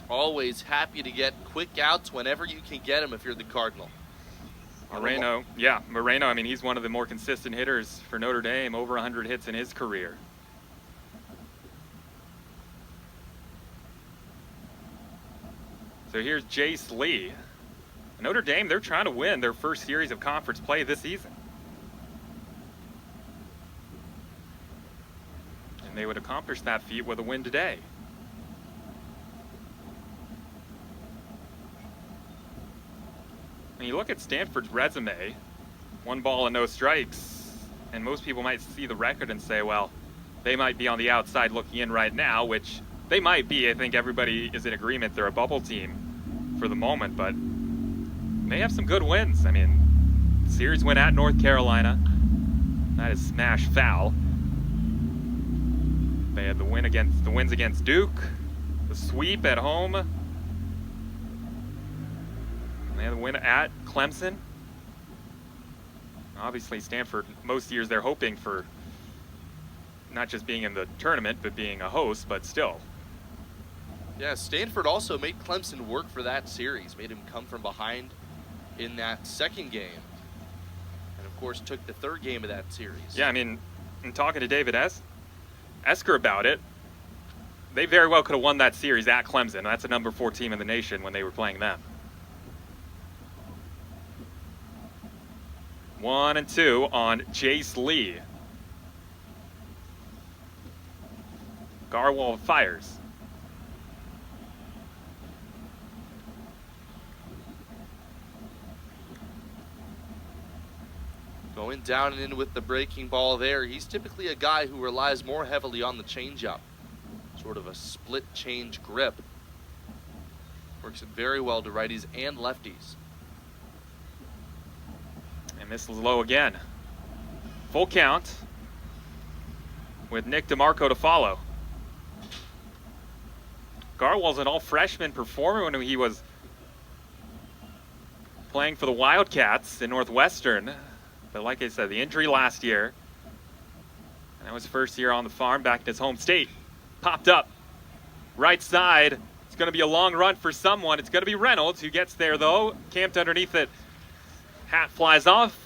Always happy to get quick outs whenever you can get them if you're the Cardinal. Moreno, I mean, he's one of the more consistent hitters for Notre Dame, over 100 hits in his career. So here's Jace Lee. Notre Dame, they're trying to win their first series of conference play this season. And And they would accomplish that feat with a win today. When you look at Stanford's resume, 1 ball and no strikes, and most people might see the record and say, well, they might be on the outside looking in right now, which they might be. I think everybody is in agreement they're a bubble team for the moment, but they have some good wins. I mean, series win at North Carolina. That is smash foul. They had the wins against Duke, the sweep at home. And they had the win at Clemson. Obviously, Stanford, most years they're hoping for not just being in the tournament, but being a host, but still. Yeah, Stanford also made Clemson work for that series, made him come from behind in that second game. And of course, took the third game of that series. Yeah, I mean, in talking to David Esker about it, they very well could have won that series at Clemson. That's a number 4 team in the nation when they were playing them. 1-2 on Jace Lee. Garwal fires. Going down and in with the breaking ball there. He's typically a guy who relies more heavily on the changeup. Sort of a split change grip. Works it very well to righties and lefties. And this is low again. Full count with Nick DeMarco to follow. Garwal's an all-freshman performer when he was playing for the Wildcats in Northwestern. But like I said, the injury last year, and that was first year on the farm back in his home state. Popped up. Right side. It's going to be a long run for someone. It's going to be Reynolds who gets there, though. Camped underneath it. Hat flies off.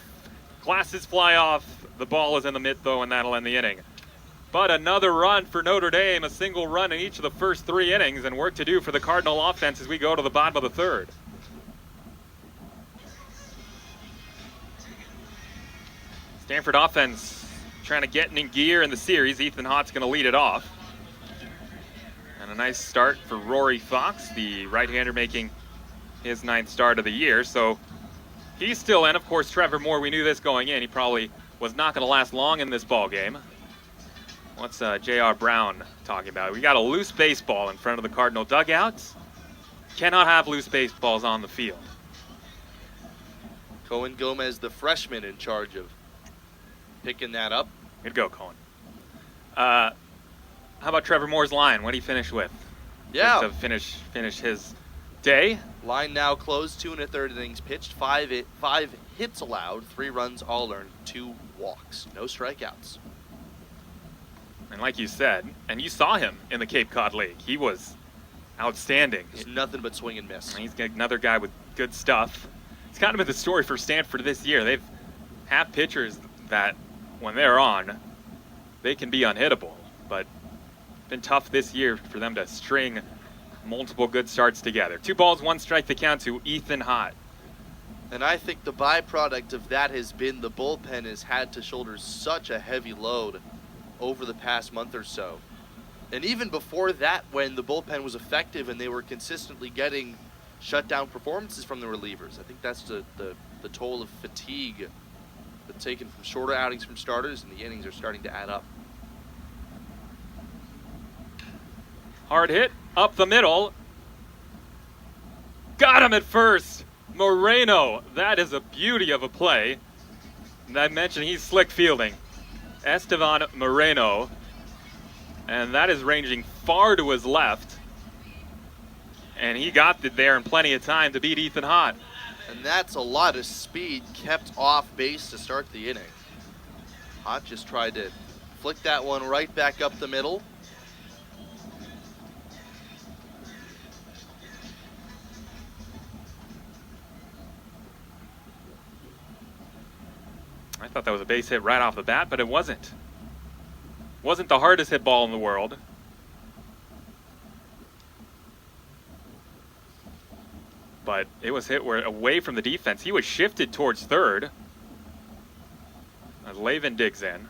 Glasses fly off. The ball is in the mid, though, and that'll end the inning. But another run for Notre Dame, a single run in each of the first 3 innings, and work to do for the Cardinal offense as we go to the bottom of the third. Stanford offense trying to get in gear in the series. Ethan Haught's going to lead it off. And a nice start for Rory Fox, the right-hander making his 9th start of the year. So he's still in. Of course, Trevor Moore, we knew this going in. He probably was not going to last long in this ball game. What's J.R. Brown talking about? We got a loose baseball in front of the Cardinal dugouts. Cannot have loose baseballs on the field. Cohen Gomez, the freshman, in charge of picking that up. Good go, Cohen. How about Trevor Moore's line? What did he finish with? Yeah. Just to finish his day. Line now closed, 2 1/3 innings pitched, 5 hits allowed, 3 runs all earned, 2 walks, no strikeouts. And like you said, and you saw him in the Cape Cod League, he was outstanding. It's nothing but swing and miss. And he's another guy with good stuff. It's kind of been the story for Stanford this year. They've had pitchers that, when they're on, they can be unhittable. But it's been tough this year for them to string multiple good starts together. 2 balls, 1 strike the count to Ethan Haught. And I think the byproduct of that has been the bullpen has had to shoulder such a heavy load over the past month or so. And even before that, when the bullpen was effective and they were consistently getting shutdown performances from the relievers. I think that's the toll of fatigue that's taken from shorter outings from starters, and the innings are starting to add up. Hard hit up the middle. Got him at first. Moreno. That is a beauty of a play. And I mentioned he's slick fielding. Estevan Moreno. And that is ranging far to his left. And he got it there in plenty of time to beat Ethan Haught. And that's a lot of speed kept off base to start the inning. Haught just tried to flick that one right back up the middle. I thought that was a base hit right off the bat, but it wasn't. Wasn't the hardest hit ball in the world. But it was hit away from the defense. He was shifted towards third as Lavin digs in.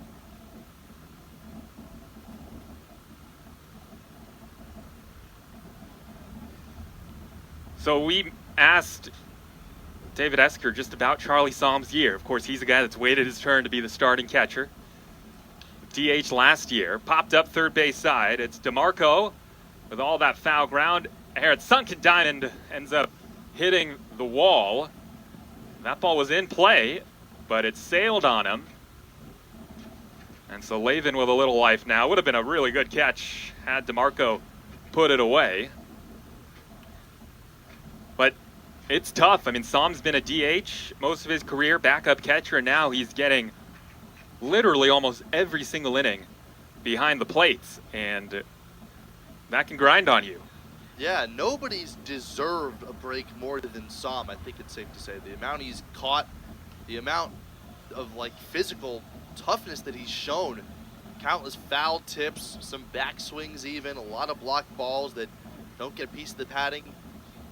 So we asked David Esker just about Charlie Som's year. Of course, he's the guy that's waited his turn to be the starting catcher. DH last year, popped up third base side. It's DeMarco with all that foul ground. Here at Sunken Diamond ends up hitting the wall. That ball was in play, but it sailed on him. And so Lavin with a little life now. Would have been a really good catch had DeMarco put it away. But it's tough. I mean, Som's been a DH most of his career, backup catcher, and now he's getting literally almost every single inning behind the plates, and that can grind on you. Yeah, nobody's deserved a break more than Som, I think it's safe to say. The amount he's caught, the amount of physical toughness that he's shown, countless foul tips, some backswings even, a lot of blocked balls that don't get a piece of the padding.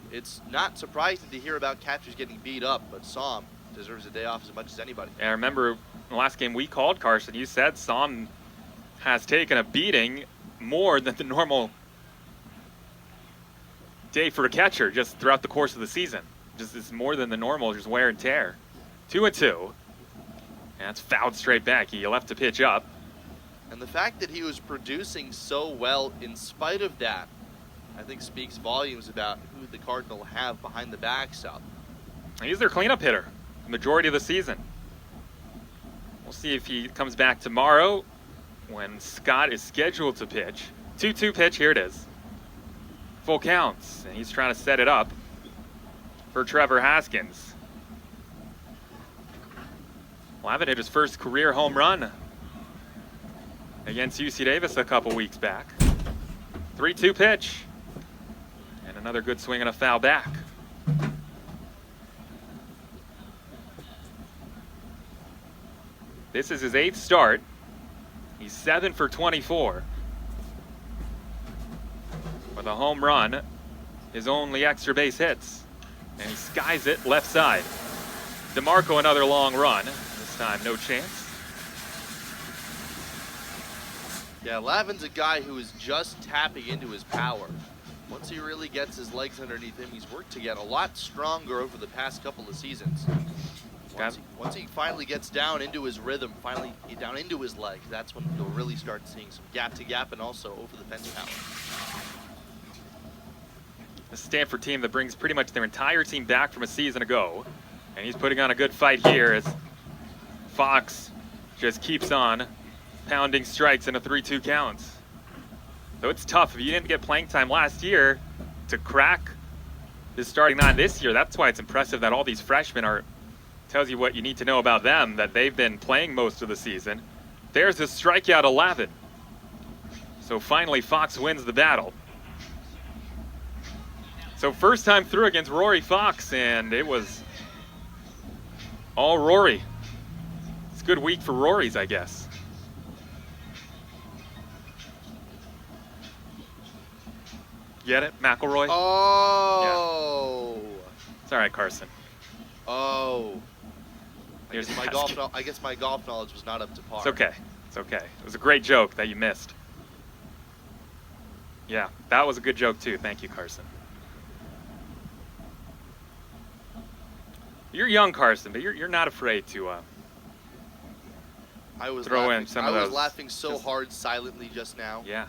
It's not surprising to hear about catchers getting beat up, but Som deserves a day off as much as anybody. And I remember in the last game we called, Carson, you said Som has taken a beating more than the normal day for a catcher just throughout the course of the season. Just it's more than the normal, just wear and tear. 2-2. And it's fouled straight back. He left to pitch up. And the fact that he was producing so well in spite of that, I think speaks volumes about who the Cardinal have behind the backstop. He's their cleanup hitter the majority of the season. We'll see if he comes back tomorrow when Scott is scheduled to pitch. 2-2 pitch, here it is. Full counts, and he's trying to set it up for Trevor Haskins. Lavin hit his first career home run against UC Davis a couple weeks back. 3-2 pitch. And another good swing and a foul back. This is his 8th start. He's 7 for 24. With a home run, his only extra base hits. And he skies it left side. DeMarco another long run. This time, no chance. Yeah, Lavin's a guy who is just tapping into his power. Once he really gets his legs underneath him, he's worked to get a lot stronger over the past couple of seasons. Once he finally gets down into his rhythm, finally down into his legs, that's when you'll really start seeing some gap to gap and also over the fence power. The Stanford team that brings pretty much their entire team back from a season ago. And he's putting on a good fight here as Fox just keeps on pounding strikes in a 3-2 count. So it's tough. If you didn't get playing time last year to crack this starting nine this year, that's why it's impressive that all these freshmen are, tells you what you need to know about them, that they've been playing most of the season. There's a strikeout 11. So finally Fox wins the battle. So first time through against Rory Fox, and it was all Rory. It's a good week for Rory's, I guess. Get it? McElroy? Oh! Yeah. It's all right, Carson. Oh. I Here's guess my golf knowledge was not up to par. It's okay. It's okay. It was a great joke that you missed. Yeah, that was a good joke too. Thank you, Carson. You're young, Carson, but you're not afraid to throw in some of those. I was laughing so hard silently just now. Yeah.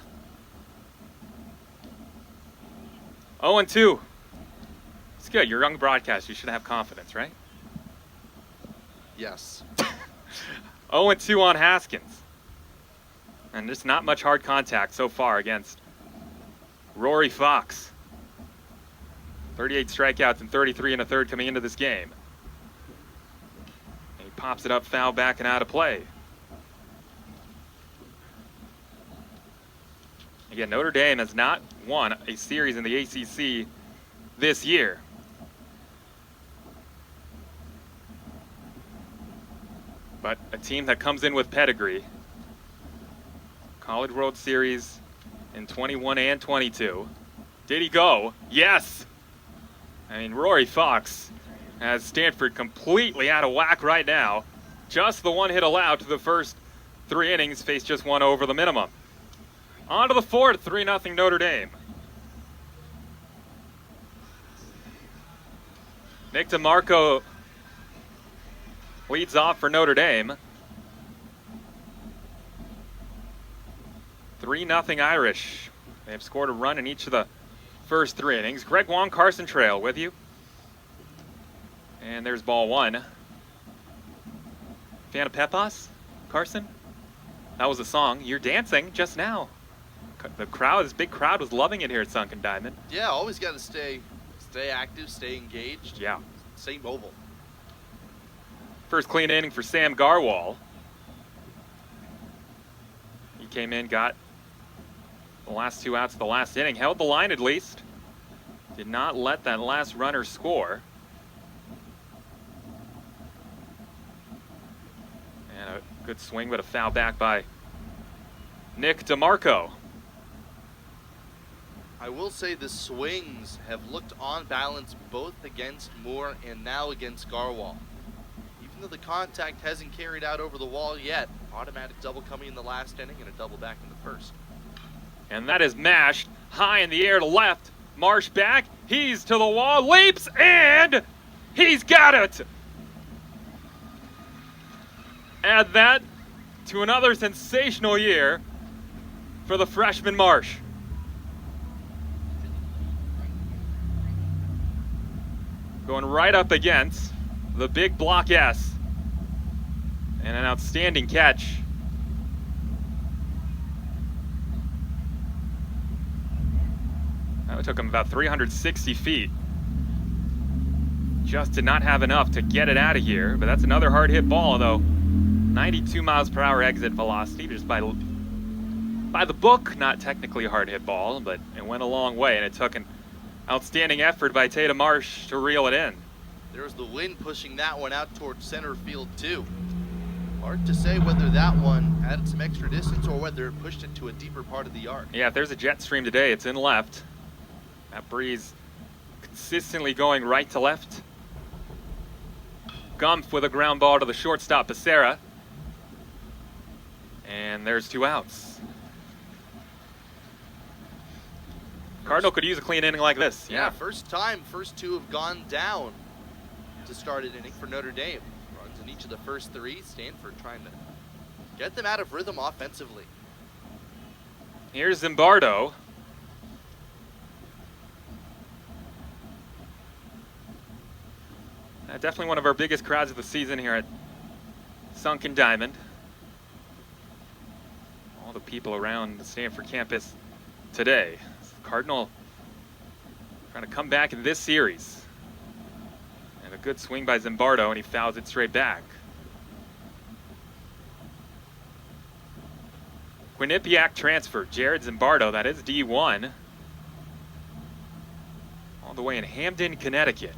0-2. It's good. You're a young broadcast. You should have confidence, right? Yes. 0-2 on Haskins. And there's not much hard contact so far against Rory Fox. 38 strikeouts and 33 and a third coming into this game. And he pops it up, foul back and out of play. Again, Notre Dame has not won a series in the ACC this year. But a team that comes in with pedigree. College World Series in 21 and 22. Did he go? Yes! I mean, Rory Fox has Stanford completely out of whack right now. Just the one hit allowed to the first 3 innings, faced just one over the minimum. On to the fourth, 3-0 Notre Dame. Nick DeMarco leads off for Notre Dame. 3-0 Irish. They've scored a run in each of the first 3 innings. Greg Wong, Carson Trail with you. And there's ball 1. Fan of Pepas, Carson? That was a song. You're dancing just now. The crowd, this big crowd, was loving it here at Sunken Diamond. Yeah, always got to stay active, stay engaged. Yeah. Stay mobile. First clean inning for Sam Garwal. He came in, got the last 2 outs of the last inning, held the line at least. Did not let that last runner score. And a good swing, but a foul back by Nick DeMarco. I will say the swings have looked on balance both against Moore and now against Garwal. Even though the contact hasn't carried out over the wall yet, automatic double coming in the last inning and a double back in the first. And that is mashed high in the air to left. Marsh back, he's to the wall, leaps, and he's got it! Add that to another sensational year for the freshman Marsh. Going right up against the big block S. And an outstanding catch. That took him about 360 feet. Just did not have enough to get it out of here, but that's another hard hit ball, though. 92 miles per hour exit velocity, just by the book, not technically a hard hit ball, but it went a long way, and it took an outstanding effort by Tatum Marsh to reel it in. There's the wind pushing that one out towards center field too. Hard to say whether that one added some extra distance or whether it pushed it to a deeper part of the yard. Yeah, if there's a jet stream today, it's in left. That breeze consistently going right to left. Gumpf with a ground ball to the shortstop, Becerra. And there's 2 outs. Cardinal could use a clean inning like this. Yeah, first 2 have gone down to start an inning for Notre Dame. Runs in each of the first 3. Stanford trying to get them out of rhythm offensively. Here's Zimbardo. Definitely one of our biggest crowds of the season here at Sunken Diamond. All the people around the Stanford campus today. Cardinal trying to come back in this series. And a good swing by Zimbardo, and he fouls it straight back. Quinnipiac transfer, Jared Zimbardo, that is D1. All the way in Hamden, Connecticut.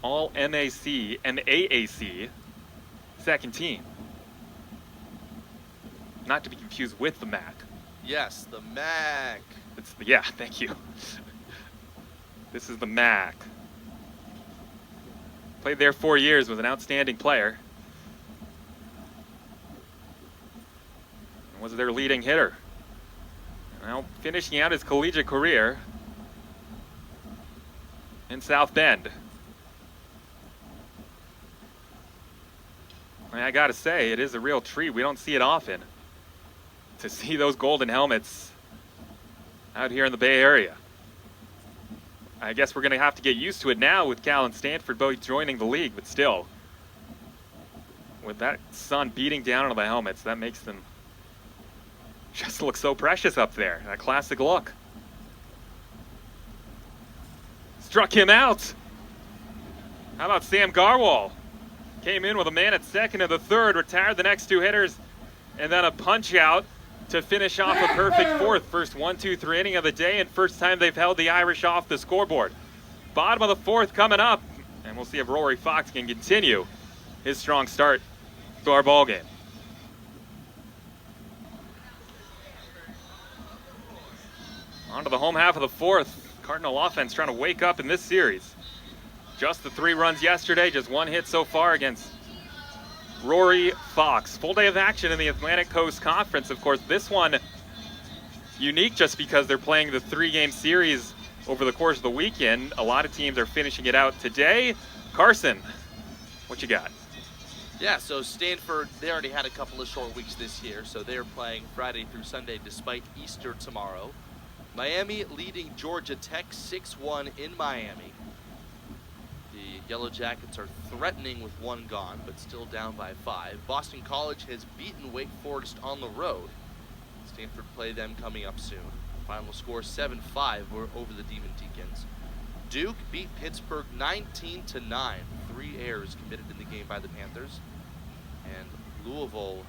All MAC and AAC, second team. Not to be confused with the MAC. Yes, the MAC. Yeah, thank you. This is the MAC. Played there 4 years, was an outstanding player. And was their leading hitter. Now finishing out his collegiate career in South Bend. I gotta say, it is a real treat. We don't see it often to see those golden helmets out here in the Bay Area. I guess we're gonna have to get used to it now with Cal and Stanford both joining the league, but still, with that sun beating down on the helmets, that makes them just look so precious up there. That classic look. Struck him out. How about Sam Garwal? Came in with a man at second in the third, retired the next 2 hitters, and then a punch out to finish off a perfect 4th. First 1-2-3 inning of the day, and first time they've held the Irish off the scoreboard. Bottom of the 4th coming up, and we'll see if Rory Fox can continue his strong start to our ball game. On to the home half of the 4th. Cardinal offense trying to wake up in this series. Just the 3 runs yesterday, just 1 hit so far against Rory Fox. Full day of action in the Atlantic Coast Conference. Of course, this one unique just because they're playing the 3-game series over the course of the weekend. A lot of teams are finishing it out today. Carson, what you got? Yeah, so Stanford, they already had a couple of short weeks this year, so they're playing Friday through Sunday despite Easter tomorrow. Miami leading Georgia Tech 6-1 in Miami. The Yellow Jackets are threatening with one gone, but still down by 5. Boston College has beaten Wake Forest on the road. Stanford play them coming up soon. Final score 7-5 over the Demon Deacons. Duke beat Pittsburgh 19-9. 3 errors committed in the game by the Panthers. And Louisville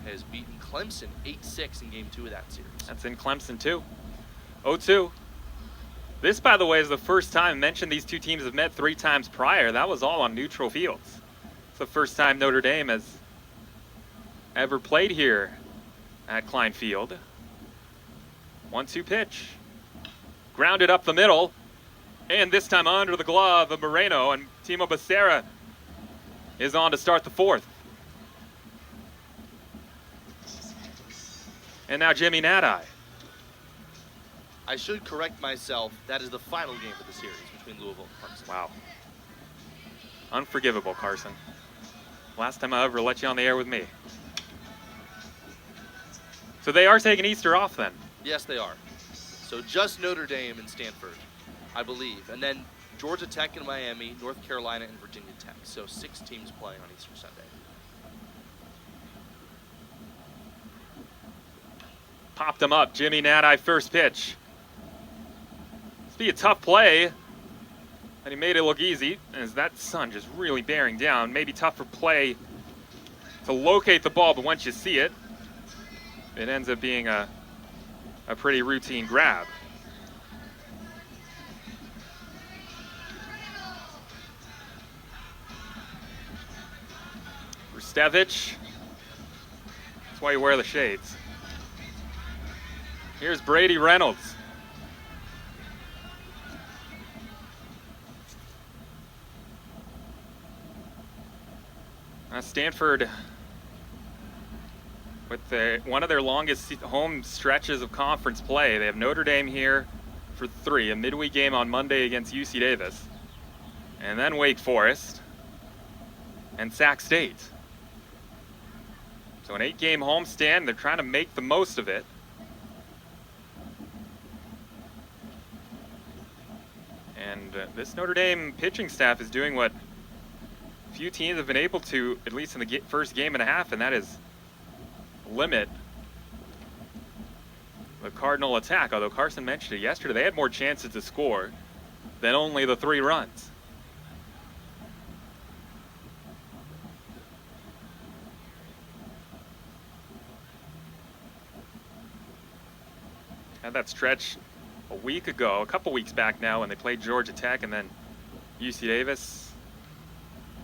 has beaten Clemson 8-6 in game 2 of that series. That's in Clemson too. 0-2. This, by the way, is the first time I mentioned these two teams have met 3 times prior. That was all on neutral fields. It's the first time Notre Dame has ever played here at Klein Field. 1-2 pitch. Grounded up the middle. And this time under the glove of Moreno, and Timo Becerra is on to start the 4th. And now Jimmy Nadai. I should correct myself. That is the final game of the series between Louisville and Clemson. Wow. Unforgivable, Carson. Last time I ever let you on the air with me. So they are taking Easter off then? Yes, they are. So just Notre Dame and Stanford, I believe. And then Georgia Tech and Miami, North Carolina and Virginia Tech. So 6 teams playing on Easter Sunday. Popped him up. Jimmy Nadai, first pitch. This be a tough play. And he made it look easy as that sun just really bearing down. Maybe tougher play to locate the ball, but once you see it, it ends up being a pretty routine grab. Rustevich. That's why you wear the shades. Here's Brady Reynolds. Stanford, with one of their longest home stretches of conference play. They have Notre Dame here for 3, a midweek game on Monday against UC Davis, and then Wake Forest and Sac State. So an 8-game homestand. They're trying to make the most of it. And this Notre Dame pitching staff is doing what few teams have been able to, at least in the first game and a half, and that is limit the Cardinal attack. Although Carson mentioned it yesterday, they had more chances to score than only the 3 runs. Had that stretch a week ago, a couple weeks back now, when they played Georgia Tech and then UC Davis.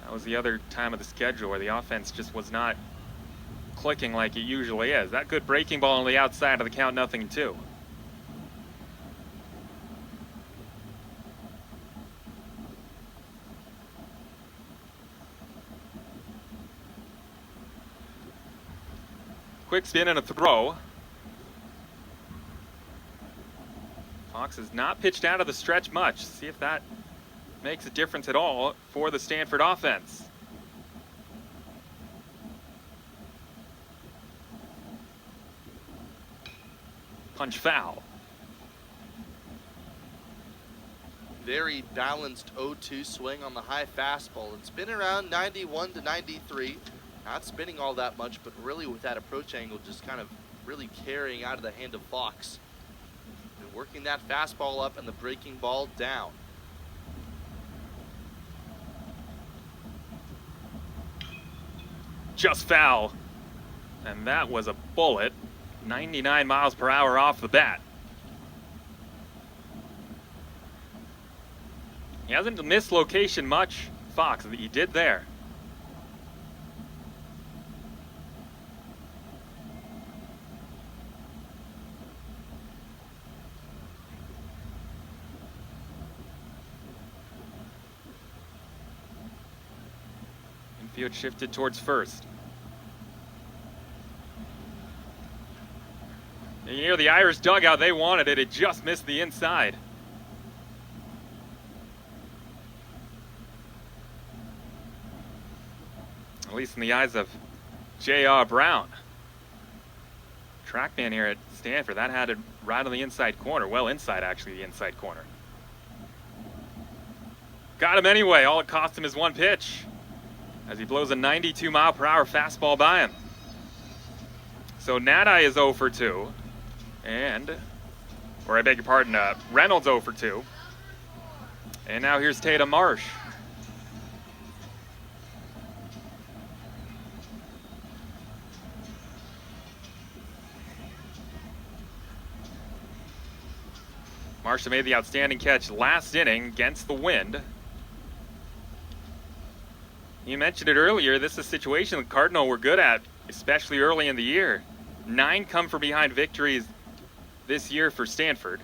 That was the other time of the schedule where the offense just was not clicking like it usually is. That good breaking ball on the outside of the count, 0-2. Quick spin and a throw. Fox has not pitched out of the stretch much. See if that makes a difference at all for the Stanford offense. Punch foul. Very balanced 0-2 swing on the high fastball. It's been around 91 to 93. Not spinning all that much, but really with that approach angle just kind of really carrying out of the hand of Fox. And working that fastball up and the breaking ball down. Just foul. And that was a bullet. 99 miles per hour off the bat. He hasn't missed location much, Fox. He did there. Infield shifted towards first. You hear the Irish dugout, they wanted it. It just missed the inside. At least in the eyes of J.R. Brown. Trackman here at Stanford, that had it right on the inside corner. Well inside, actually, the inside corner. Got him anyway. All it cost him is one pitch as he blows a 92-mile-per-hour fastball by him. So Nadi is 0 for 2. Or I beg your pardon, Reynolds 0 for 2. And now here's Tatum Marsh. Marsh made the outstanding catch last inning against the wind. You mentioned it earlier, this is a situation the Cardinal were good at, especially early in the year. 9 come from behind victories this year for Stanford.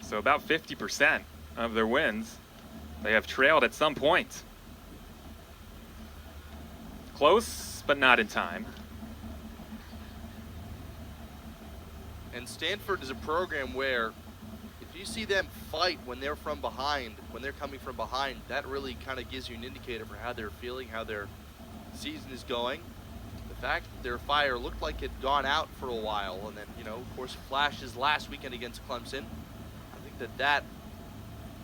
So about 50% of their wins, they have trailed at some point. Close, but not in time. And Stanford is a program where if you see them fight when they're from behind, when they're coming from behind, that really kind of gives you an indicator for how they're feeling, how their season is going. The fact that their fire looked like it had gone out for a while, and then, you know, of course, flashes last weekend against Clemson. I think that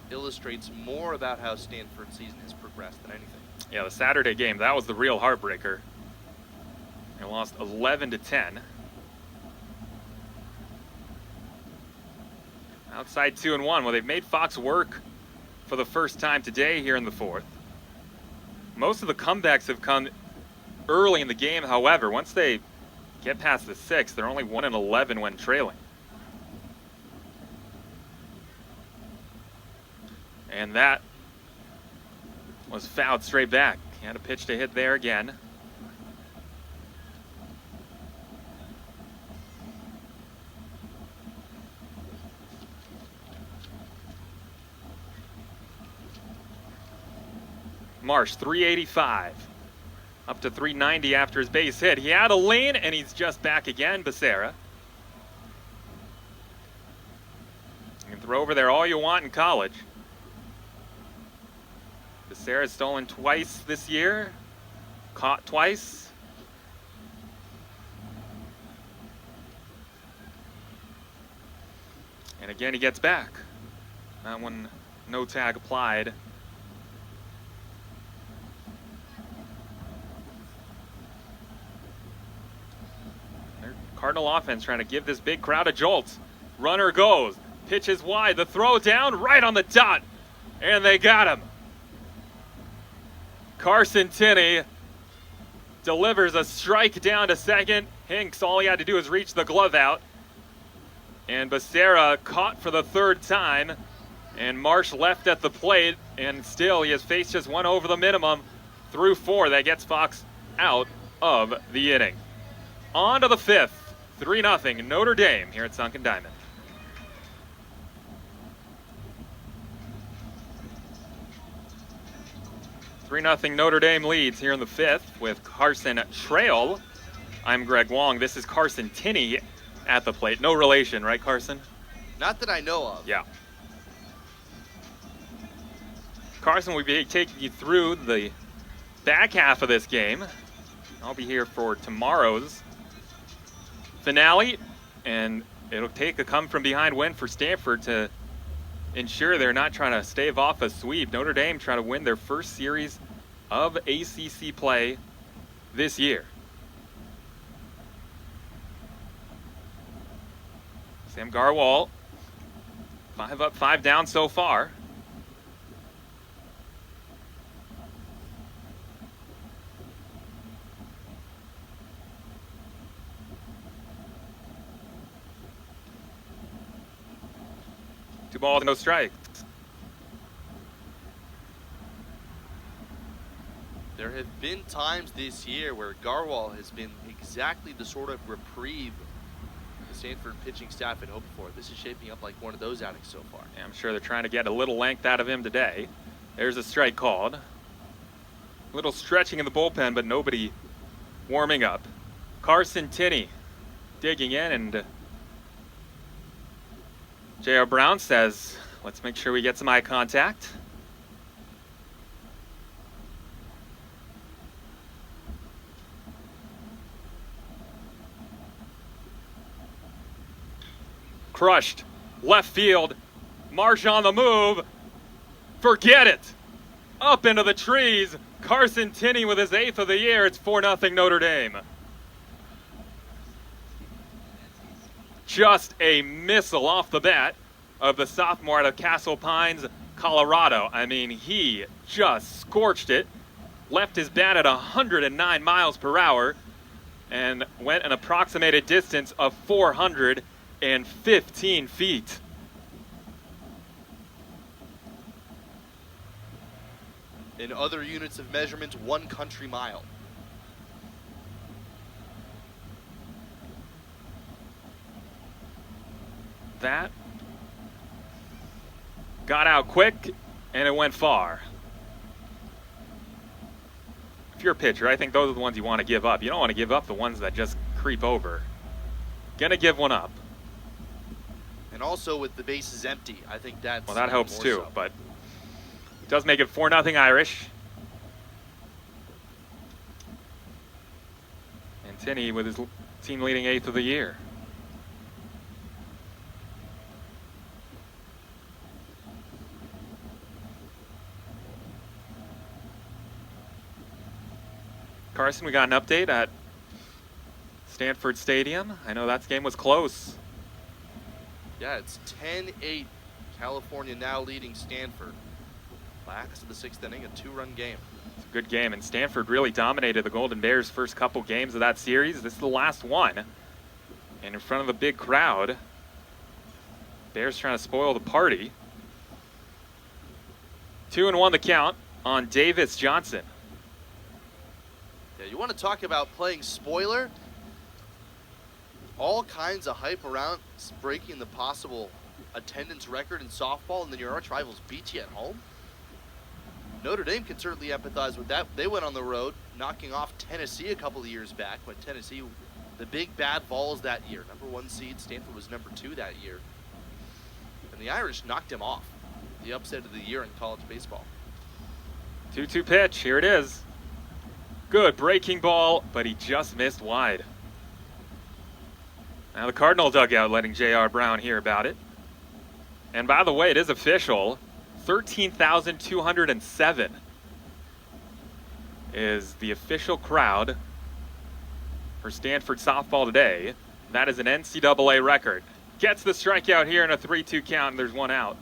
illustrates more about how Stanford's season has progressed than anything. Yeah, the Saturday game, that was the real heartbreaker. They lost 11-10. Outside 2-1. Well, they've made Fox work for the first time today here in the 4th. Most of the comebacks have come early in the game. However, once they get past the 6th, they're only 1-11 when trailing. And that was fouled straight back. He had a pitch to hit there again. Marsh, 385. Up to 390 after his base hit. He had a lean, and he's just back again, Becerra. You can throw over there all you want in college. Becerra's stolen twice this year. Caught twice. And again, he gets back. That one, no tag applied. Cardinal offense trying to give this big crowd a jolt. Runner goes, pitches wide, the throw down, right on the dot, and they got him. Carson Tinney delivers a strike down to second. Hinks, all he had to do was reach the glove out. And Becerra caught for the 3rd time, and Marsh left at the plate, and still he has faced just one over the minimum through 4. That gets Fox out of the inning. On to the 5th. 3-0 Notre Dame here at Sunken Diamond. Notre Dame leads here in the 5th with Carson Trail. I'm Greg Wong. This is Carson Tinney at the plate. No relation, right, Carson? Not that I know of. Yeah. Carson will be taking you through the back half of this game. I'll be here for tomorrow's finale, and it'll take a come-from-behind win for Stanford to ensure they're not trying to stave off a sweep. Notre Dame trying to win their first series of ACC play this year. Sam Garwal, 5 up, 5 down so far. Two balls, no strikes. There have been times this year where Garwal has been exactly the sort of reprieve the Stanford pitching staff had hoped for. This is shaping up like one of those outings so far. Yeah, I'm sure they're trying to get a little length out of him today. There's a strike called. A little stretching in the bullpen, but nobody warming up. Carson Tinney digging in, and J.R. Brown says, let's make sure we get some eye contact. Crushed. Left field. Marsh on the move. Forget it. Up into the trees. Carson Tinney with his 8th of the year. It's 4-0 Notre Dame. Just a missile off the bat of the sophomore out of Castle Pines, Colorado. I mean, he just scorched it. Left his bat at 109 miles per hour and went an approximated distance of 415 feet. In other units of measurement, 1 country mile. That got out quick, and it went far. If you're a pitcher, I think those are the ones you want to give up. You don't want to give up the ones that just creep over. Gonna give one up. And also with the bases empty, I think that's... Well, that helps too, so. but it does make it 4-0 Irish. And Tinney with his team-leading 8th of the year. Carson, we got an update at Stanford Stadium. I know that game was close. Yeah, it's 10-8. California now leading Stanford. Last of the 6th inning, a 2-run game. It's a good game, and Stanford really dominated the Golden Bears' first couple games of that series. This is the last one. And in front of the big crowd, Bears trying to spoil the party. 2-1 the count on Davis Johnson. Yeah, you want to talk about playing spoiler? All kinds of hype around breaking the possible attendance record in softball, and then your arch rivals beat you at home. Notre Dame can certainly empathize with that. They went on the road, knocking off Tennessee a couple of years back when Tennessee, the big bad Vols that year, #1 seed. Stanford was #2 that year. And the Irish knocked him off. The upset of the year in college baseball. 2-2 pitch, here it is. Good breaking ball, but he just missed wide. Now the Cardinal dugout letting J.R. Brown hear about it. And by the way, it is official. 13,207 is the official crowd for Stanford softball today. That is an NCAA record. Gets the strikeout here in a 3-2 count, and there's one out.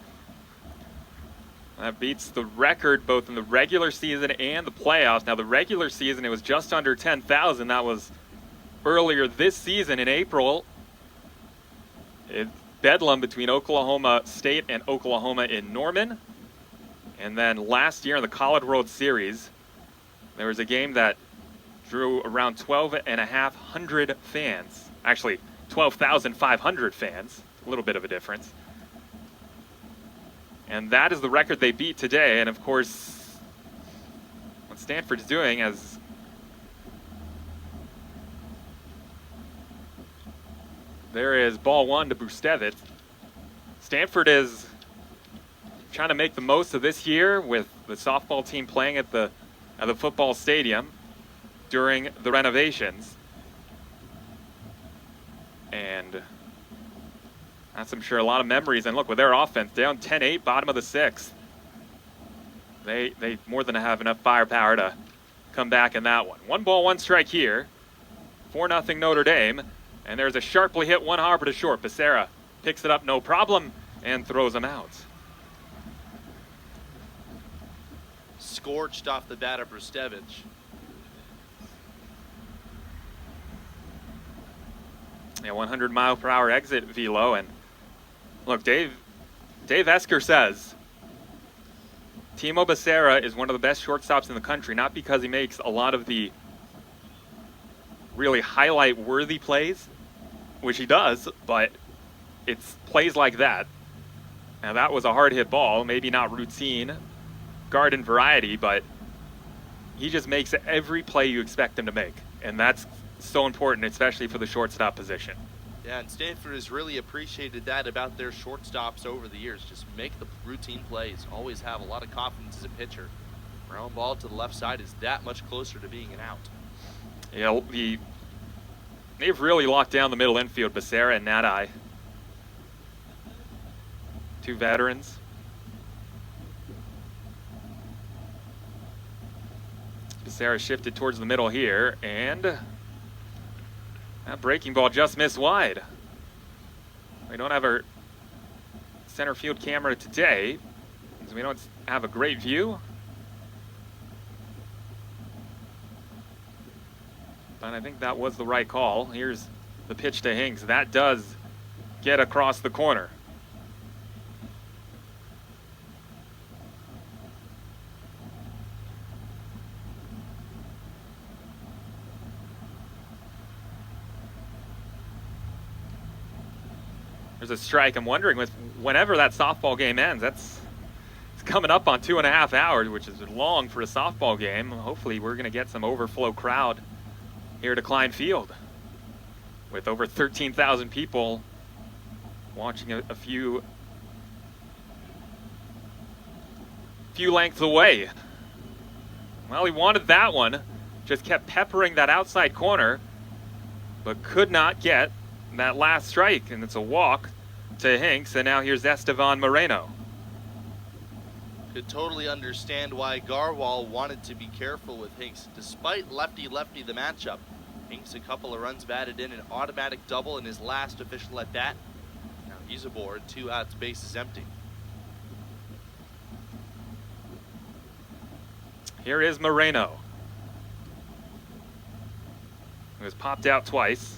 That beats the record both in the regular season and the playoffs. Now, the regular season, it was just under 10,000. That was earlier this season in April. Bedlam between Oklahoma State and Oklahoma in Norman. And then last year in the College World Series, there was a game that drew around 12,500 fans. Actually, 12,500 fans. A little bit of a difference. And that is the record they beat today. And of course, what Stanford's doing as there is ball 1 to Bustevich. Stanford is trying to make the most of this year with the softball team playing at the football stadium during the renovations. And that's, I'm sure, a lot of memories. And look, with their offense down 10-8, bottom of the 6th, they more than have enough firepower to come back in that one. 1 ball, 1 strike here. 4-0 Notre Dame. And there's a sharply hit one hopper to short. Becerra picks it up, no problem, and throws him out. Scorched off the bat of Bustevich. Yeah, 100 mile per hour exit velo. And look, Dave Esker says Timo Becerra is one of the best shortstops in the country, not because he makes a lot of the really highlight-worthy plays, which he does, but it's plays like that. Now, that was a hard-hit ball, maybe not routine, garden variety, but he just makes every play you expect him to make, and that's so important, especially for the shortstop position. Yeah, and Stanford has really appreciated that about their shortstops over the years. Just make the routine plays. Always have a lot of confidence as a pitcher. Ground ball to the left side is that much closer to being an out. Yeah, they've really locked down the middle infield, Becerra and Nadai. Two veterans. Becerra shifted towards the middle here, and that breaking ball just missed wide. We don't have our center field camera today, so we don't have a great view. But I think that was the right call. Here's the pitch to Hinks. That does get across the corner. There's a strike. I'm wondering, whenever that softball game ends, it's coming up on 2.5 hours, which is long for a softball game. Hopefully we're going to get some overflow crowd here to Klein Field with over 13,000 people watching a few lengths away. Well, he wanted that one, just kept peppering that outside corner, but could not get that last strike, and it's a walk to Hinks, and now here's Estevan Moreno. Could totally understand why Garwal wanted to be careful with Hinks. Despite lefty-lefty the matchup, Hinks a couple of runs batted in, an automatic double in his last official at bat. Now he's aboard, 2 outs, bases empty. Here is Moreno, who has popped out twice.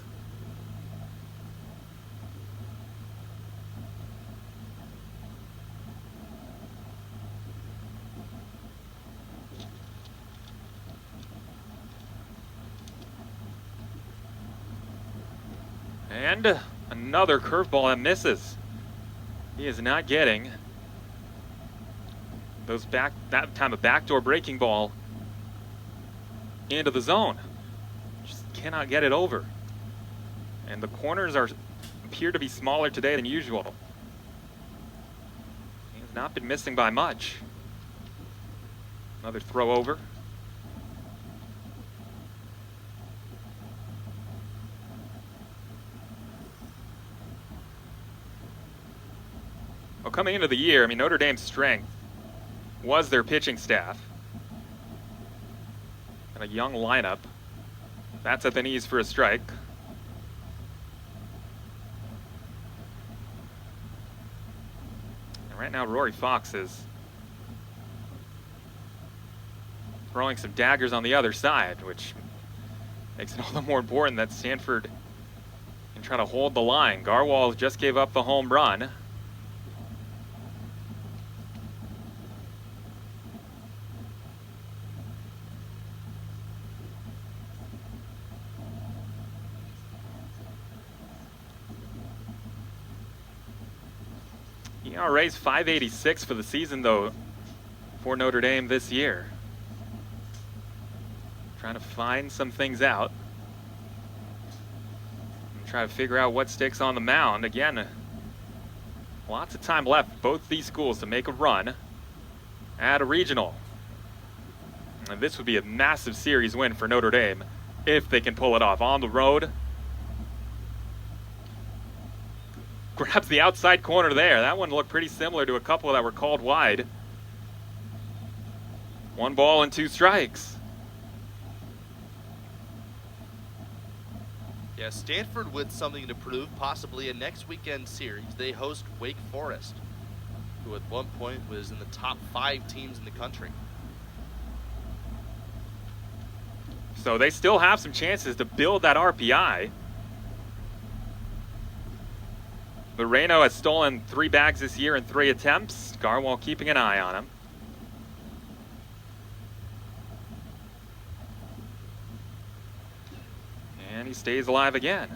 And another curveball that misses. He is not getting that time a backdoor breaking ball into the zone. Just cannot get it over. And the corners appear to be smaller today than usual. He has not been missing by much. Another throw over. Well, coming into the year, I mean, Notre Dame's strength was their pitching staff and a young lineup. That's at the knees for a strike. And right now, Rory Fox is throwing some daggers on the other side, which makes it all the more important that Stanford can try to hold the line. Garwal just gave up the home run. ERA's 5.86 for the season, though, for Notre Dame this year. Trying to find some things out and try to figure out what sticks on the mound. Again, lots of time left, both these schools, to make a run at a regional. And this would be a massive series win for Notre Dame if they can pull it off on the road. Grabs the outside corner there. That one looked pretty similar to a couple that were called wide. 1 ball and 2 strikes. Yeah, Stanford with something to prove, possibly a next weekend series. They host Wake Forest, who at one point was in the top 5 teams in the country. So they still have some chances to build that RPI. Moreno has stolen 3 bags this year in 3 attempts. Garwal keeping an eye on him. And he stays alive again.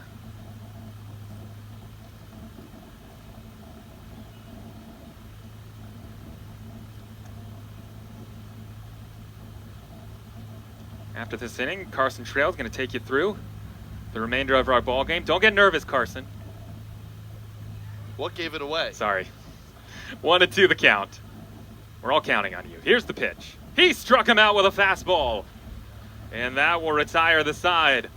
After this inning, Carson Trail is going to take you through the remainder of our ball game. Don't get nervous, Carson. What gave it away? Sorry. 1-2 the count. We're all counting on you. Here's the pitch. He struck him out with a fastball. And that will retire the side.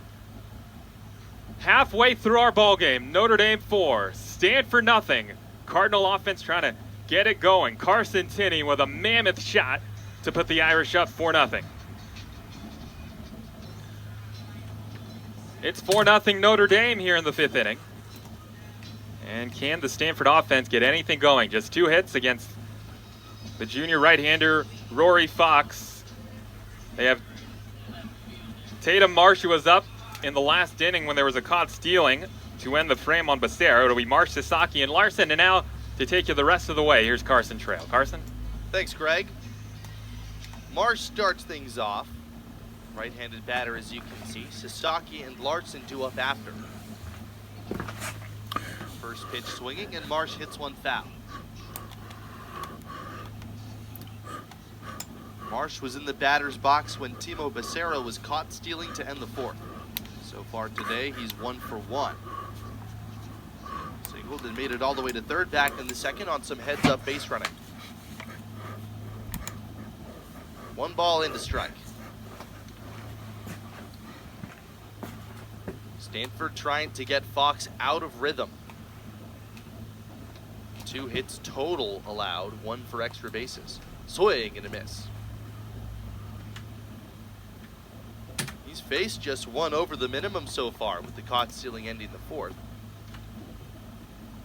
Halfway through our ball game, Notre Dame 4, Stanford nothing. Cardinal offense trying to get it going. Carson Tinney with a mammoth shot to put the Irish up 4-0. It's 4-0 Notre Dame here in the 5th inning. And can the Stanford offense get anything going? Just 2 hits against the junior right-hander Rory Fox. They have Tatum Marsh, who was up in the last inning when there was a caught stealing to end the frame on Becerra. It'll be Marsh, Sasaki, and Larson. And now to take you the rest of the way, here's Carson Trail. Carson? Thanks, Greg. Marsh starts things off. Right-handed batter, as you can see. Sasaki and Larson due up after. First pitch swinging, and Marsh hits one foul. Marsh was in the batter's box when Timo Becerra was caught stealing to end the 4th. So far today, he's 1 for 1. Singled and made it all the way to third, back in the 2nd on some heads-up base running. 1 ball into strike. Stanford trying to get Fox out of rhythm. 2 hits total allowed, 1 for extra bases. Swing and a miss. He's faced just 1 over the minimum so far, with the caught stealing ending the 4th.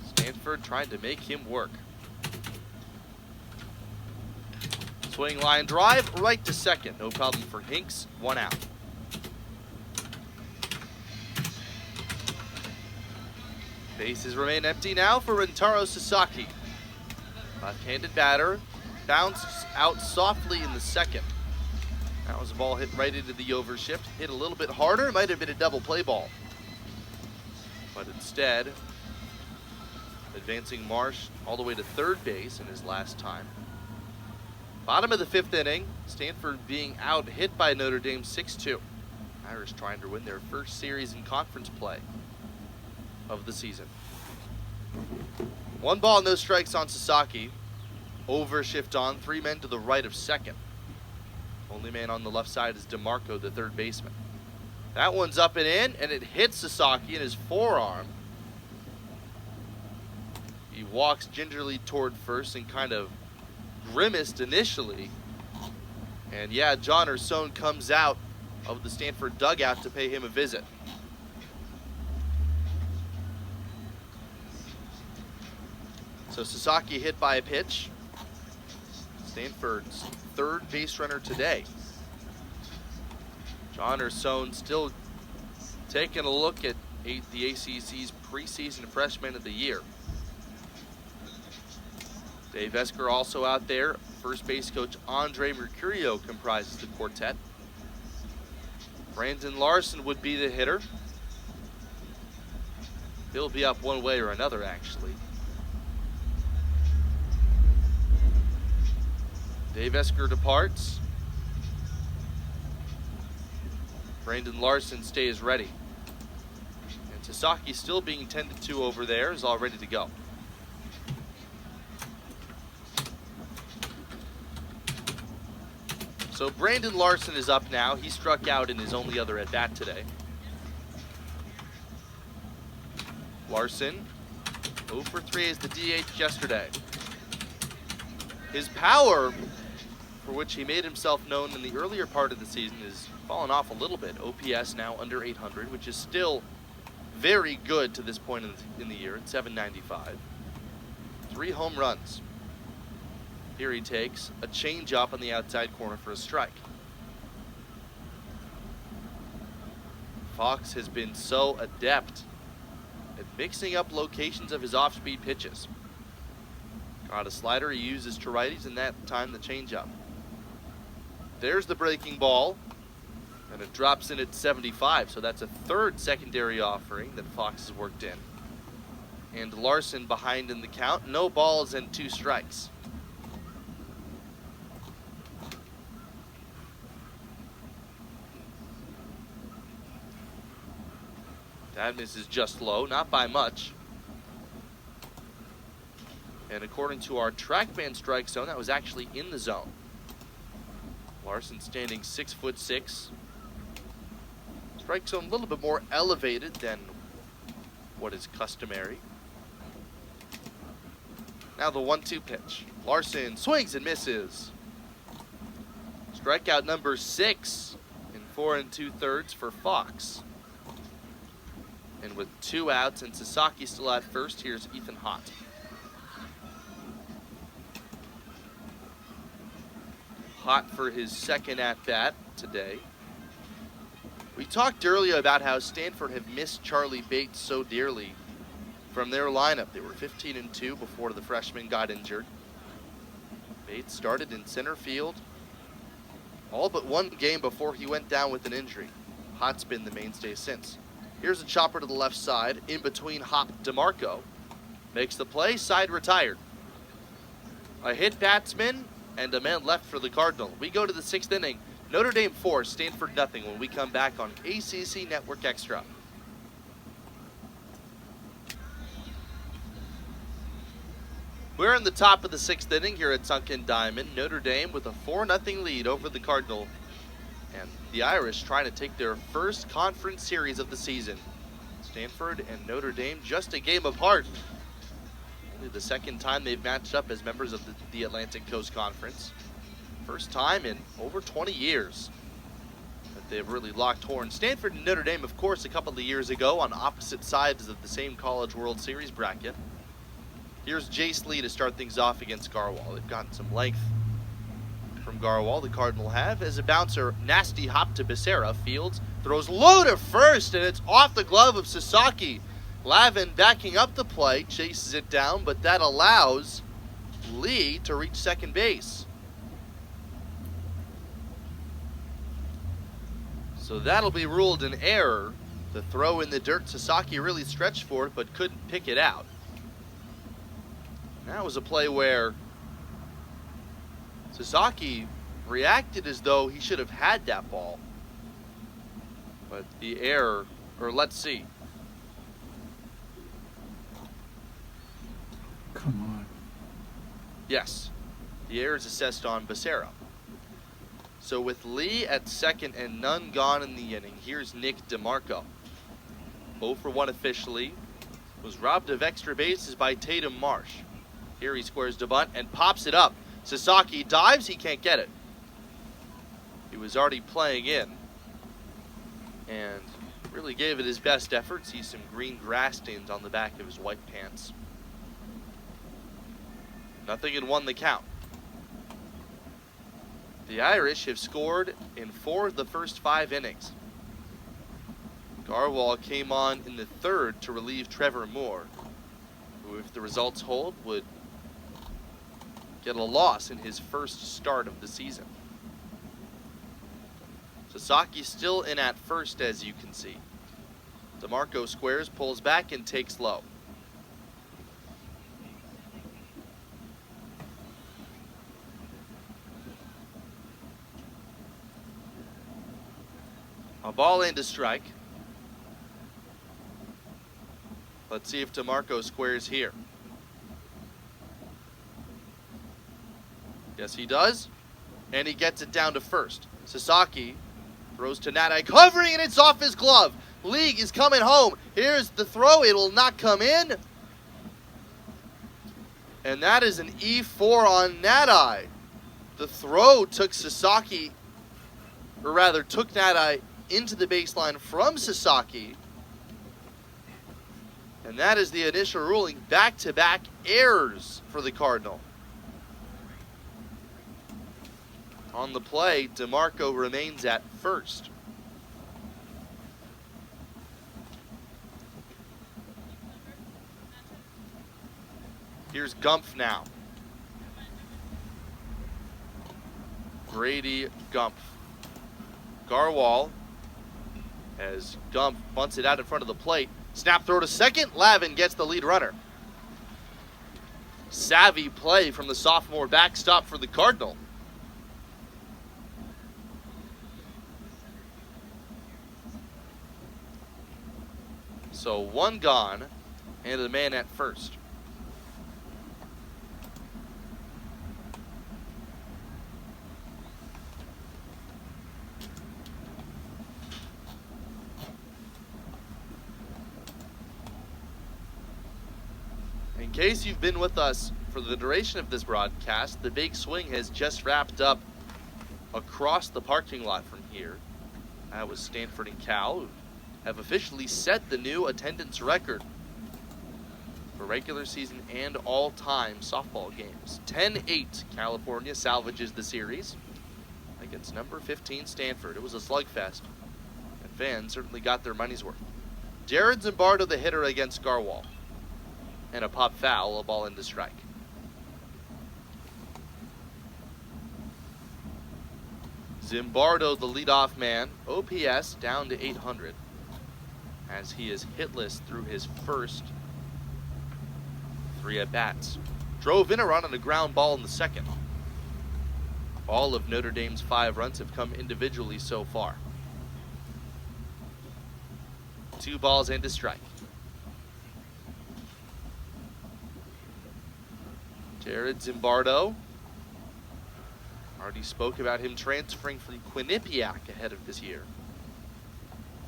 Stanford trying to make him work. Swing line drive right to 2nd. No problem for Hinks. 1 out. Bases remain empty now for Rentaro Sasaki. Left-handed batter bounced out softly in the 2nd. That was a ball hit right into the overshift. Hit a little bit harder. Might have been a double play ball. But instead, advancing Marsh all the way to third base in his last time. Bottom of the 5th inning, Stanford being out hit by Notre Dame 6-2. Irish trying to win their first series in conference play of the season. 1 ball, no strikes on Sasaki. Overshift on, 3 men to the right of 2nd. Only man on the left side is DeMarco, the 3rd baseman. That one's up and in, and it hits Sasaki in his forearm. He walks gingerly toward first and kind of grimaced initially. And yeah, John Ursone comes out of the Stanford dugout to pay him a visit. So Sasaki hit by a pitch. Stanford's 3rd base runner today. John Ursone still taking a look at the ACC's preseason freshman of the year. Dave Esker also out there. First base coach Andre Mercurio comprises the quartet. Brandon Larson would be the hitter. He'll be up one way or another, actually. Dave Esker departs. Brandon Larson stays ready. And Sasaki, still being tended to over there, is all ready to go. So Brandon Larson is up now. He struck out in his only other at-bat today. Larson, 0 for 3 as the DH yesterday. His power, for which he made himself known in the earlier part of the season, has fallen off a little bit. OPS now under 800, which is still very good to this point in the year at 795. 3 home runs. Here he takes a changeup on the outside corner for a strike. Fox has been so adept at mixing up locations of his off-speed pitches. Got a slider he uses to righties, and that time the changeup. There's the breaking ball, and it drops in at 75, so that's a 3rd secondary offering that Fox has worked in. And Larson behind in the count. No balls and 2 strikes. That misses just low, not by much. And according to our TrackMan strike zone, that was actually in the zone. Larson standing 6'6". Strike zone a little bit more elevated than what is customary. Now the 1-2 pitch. Larson swings and misses. Strikeout number 6 in 4 2/3 for Fox. And with 2 outs and Sasaki still at first, here's Ethan Hott. Hott for his second at-bat today. We talked earlier about how Stanford have missed Charlie Bates so dearly from their lineup. They were 15-2 before the freshman got injured. Bates started in center field all but one game before he went down with an injury. Hott's been the mainstay since. Here's a chopper to the left side, in between Hop DeMarco. Makes the play, side retired. A hit batsman and a man left for the Cardinal. We go to the 6th inning. Notre Dame 4, Stanford nothing when we come back on ACC Network Extra. We're in the top of the 6th inning here at Sunken Diamond. Notre Dame with a 4-0 lead over the Cardinal. And the Irish trying to take their first conference series of the season. Stanford and Notre Dame just a game apart. Only the second time they've matched up as members of the Atlantic Coast Conference. First time in over 20 years that they've really locked horns. Stanford and Notre Dame, of course, a couple of years ago on opposite sides of the same College World Series bracket. Here's Jace Lee to start things off against Garwal. They've gotten some length from Garwal, the Cardinal have. As a bouncer, nasty hop to Becerra. Fields throws low to first, and it's off the glove of Sasaki. Lavin backing up the play, chases it down, but that allows Lee to reach second base. So that'll be ruled an error. The throw in the dirt, Sasaki really stretched for it, but couldn't pick it out. That was a play where Sasaki reacted as though he should have had that ball. But the error, or let's see. Come on. Yes, the error is assessed on Becerra. So with Lee at second and none gone in the inning, here's Nick DeMarco. 0 for 1 officially. Was robbed of extra bases by Tatum Marsh. Here he squares to bunt and pops it up. Sasaki dives, he can't get it. He was already playing in and really gave it his best effort. See some green grass stains on the back of his white pants. 0-1 the count. The Irish have scored in 4 of the first 5 innings. Garwal came on in the 3rd to relieve Trevor Moore, who, if the results hold, would get a loss in his first start of the season. Sasaki still in at first, as you can see. DeMarco squares, pulls back, and takes low. A ball and a strike. Let's see if DeMarco squares here. Yes, he does. And he gets it down to first. Sasaki throws to Nadai, covering, and it's off his glove. League is coming home. Here's the throw. It will not come in. And that is an E4 on Nadai. The throw took Sasaki, or rather took Nadai into the baseline from Sasaki. And that is the initial ruling. Back-to-back errors for the Cardinal. On the play, DeMarco remains at first. Here's Gumpf now. Grady Gumpf. Garwal, as Gumpf bunts it out in front of the plate. Snap throw to second. Lavin gets the lead runner. Savvy play from the sophomore backstop for the Cardinal. So one gone, and the man at first. In case you've been with us for the duration of this broadcast, the big swing has just wrapped up across the parking lot from here. That was Stanford and Cal, who have officially set the new attendance record for regular season and all-time softball games. 10-8, California salvages the series against number 15 Stanford. It was a slugfest, and fans certainly got their money's worth. Jared Zimbardo, the hitter, against Garwal. And a pop foul, a ball into strike. Zimbardo, the leadoff man, OPS down to 800 as he is hitless through his first 3 at-bats. Drove in a run on a ground ball in the second. All of Notre Dame's 5 runs have come individually so far. 2 balls and a strike. Jared Zimbardo. Already spoke about him transferring from Quinnipiac ahead of this year.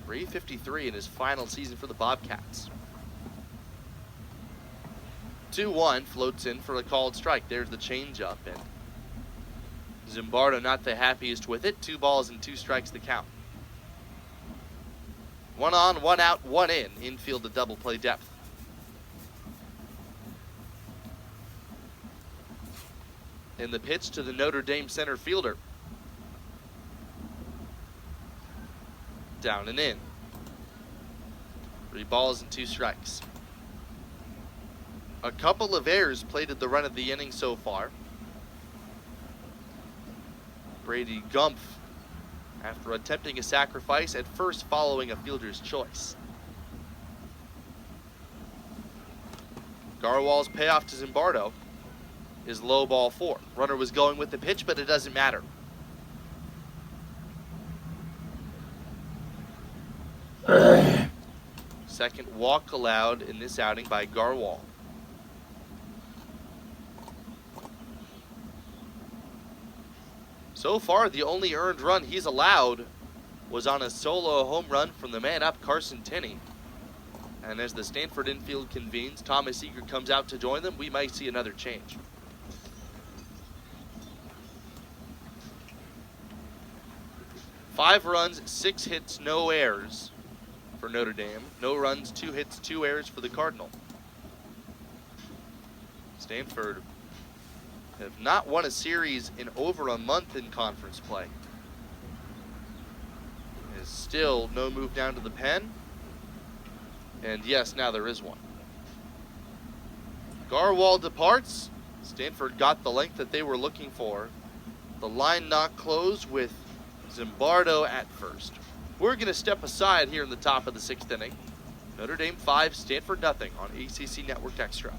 353 in his final season for the Bobcats. 2-1 floats in for a called strike. There's the changeup, and Zimbardo not the happiest with it. 2 balls and 2 strikes to count. 1 on, 1 out, 1 in. Infield to double play depth. In the pitch to the Notre Dame center fielder. Down and in. 3 balls and 2 strikes. A couple of errors plated the run of the inning so far. Brady Gumpf, after attempting a sacrifice, at first following a fielder's choice. Garwal's payoff to Zimbardo is low ball 4. Runner was going with the pitch, but it doesn't matter. Second walk allowed in this outing by Garwal. So far, the only earned run he's allowed was on a solo home run from the man up, Carson Tinney. And as the Stanford infield convenes, Thomas Eager comes out to join them. We might see another change. Five runs, 6 hits, no errors for Notre Dame. No runs, 2 hits, 2 errors for the Cardinal. Stanford have not won a series in over a month in conference play. There's still no move down to the pen. And yes, now there is one. Garwal departs. Stanford got the length that they were looking for. The line not closed with Zimbardo at first. We're going to step aside here in the top of the 6th inning. Notre Dame 5, Stanford nothing on ACC Network Extra.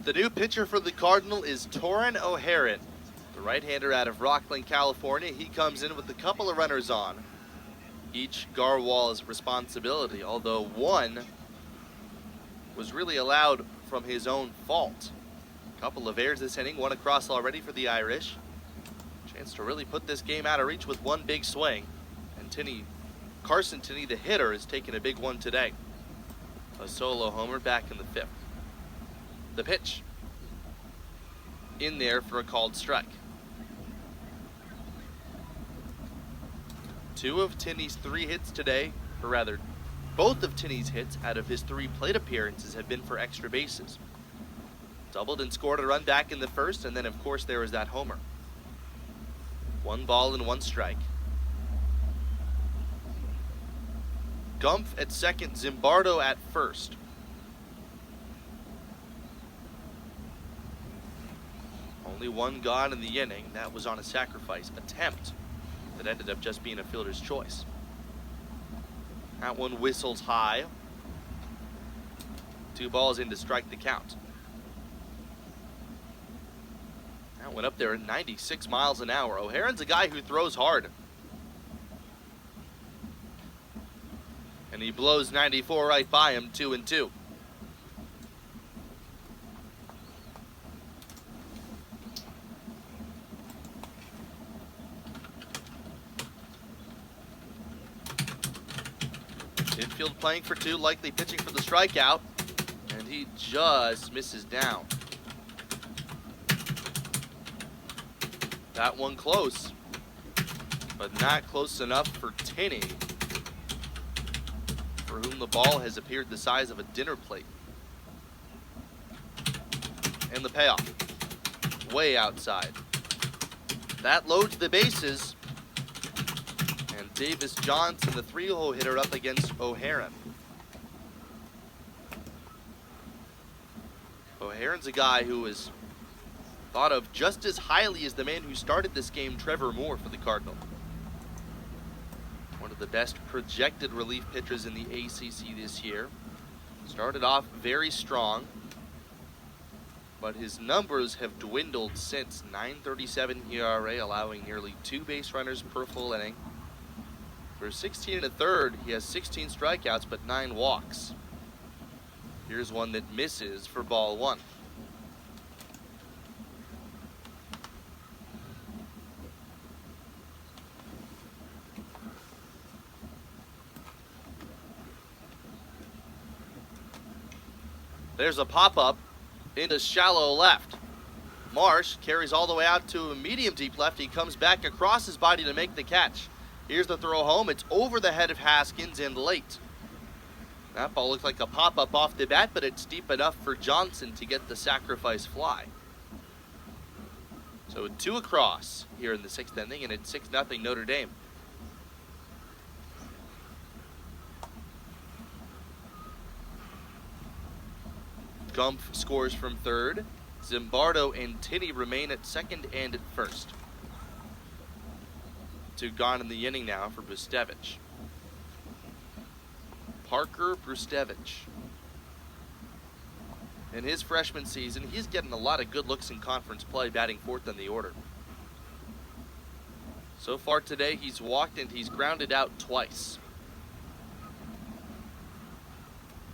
The new pitcher for the Cardinal is Torin O'Haran, the right-hander out of Rockland, California. He comes in with a couple of runners on. Each Garwal's responsibility, although one was really allowed from his own fault. A couple of errors this inning, one across already for the Irish. Chance to really put this game out of reach with one big swing. And Carson Tinney, the hitter, has taken a big one today. A solo homer back in the 5th. The pitch in there for a called strike. 2 of Tinney's 3 hits today, or rather, both of Tinney's hits out of his 3 plate appearances have been for extra bases. Doubled and scored a run back in the 1st, and then of course there was that homer. 1 ball and 1 strike. Gumpf at second, Zimbardo at first. Only 1 gone in the inning. That was on a sacrifice attempt that ended up just being a fielder's choice. That one whistles high. 2 balls in to strike the count. That went up there at 96 miles an hour. O'Haron's a guy who throws hard. And he blows 94 right by him, 2-2. Infield playing for two, likely pitching for the strikeout. And he just misses down. That one close, but not close enough for Tinney, for whom the ball has appeared the size of a dinner plate. And the payoff, way outside. That loads the bases, and Davis Johnson, the 3-hole hitter, up against O'Haron. O'Haron's a guy who is thought of just as highly as the man who started this game, Trevor Moore, for the Cardinal. One of the best projected relief pitchers in the ACC this year. Started off very strong, but his numbers have dwindled since. 9.37 ERA, allowing nearly 2 base runners per full inning. For 16 1/3, he has 16 strikeouts but 9 walks. Here's one that misses for ball 1. There's a pop-up into shallow left. Marsh carries all the way out to a medium deep left. He comes back across his body to make the catch. Here's the throw home. It's over the head of Haskins and late. That ball looked like a pop-up off the bat, but it's deep enough for Johnson to get the sacrifice fly. So 2 across here in the 6th inning, and it's 6-0 Notre Dame. Gump scores from third. Zimbardo and Tinney remain at second and at first. 2 gone in the inning now for Brustevich. Parker Brustevich. In his freshman season, he's getting a lot of good looks in conference play, batting 4th in the order. So far today, he's walked and he's grounded out twice.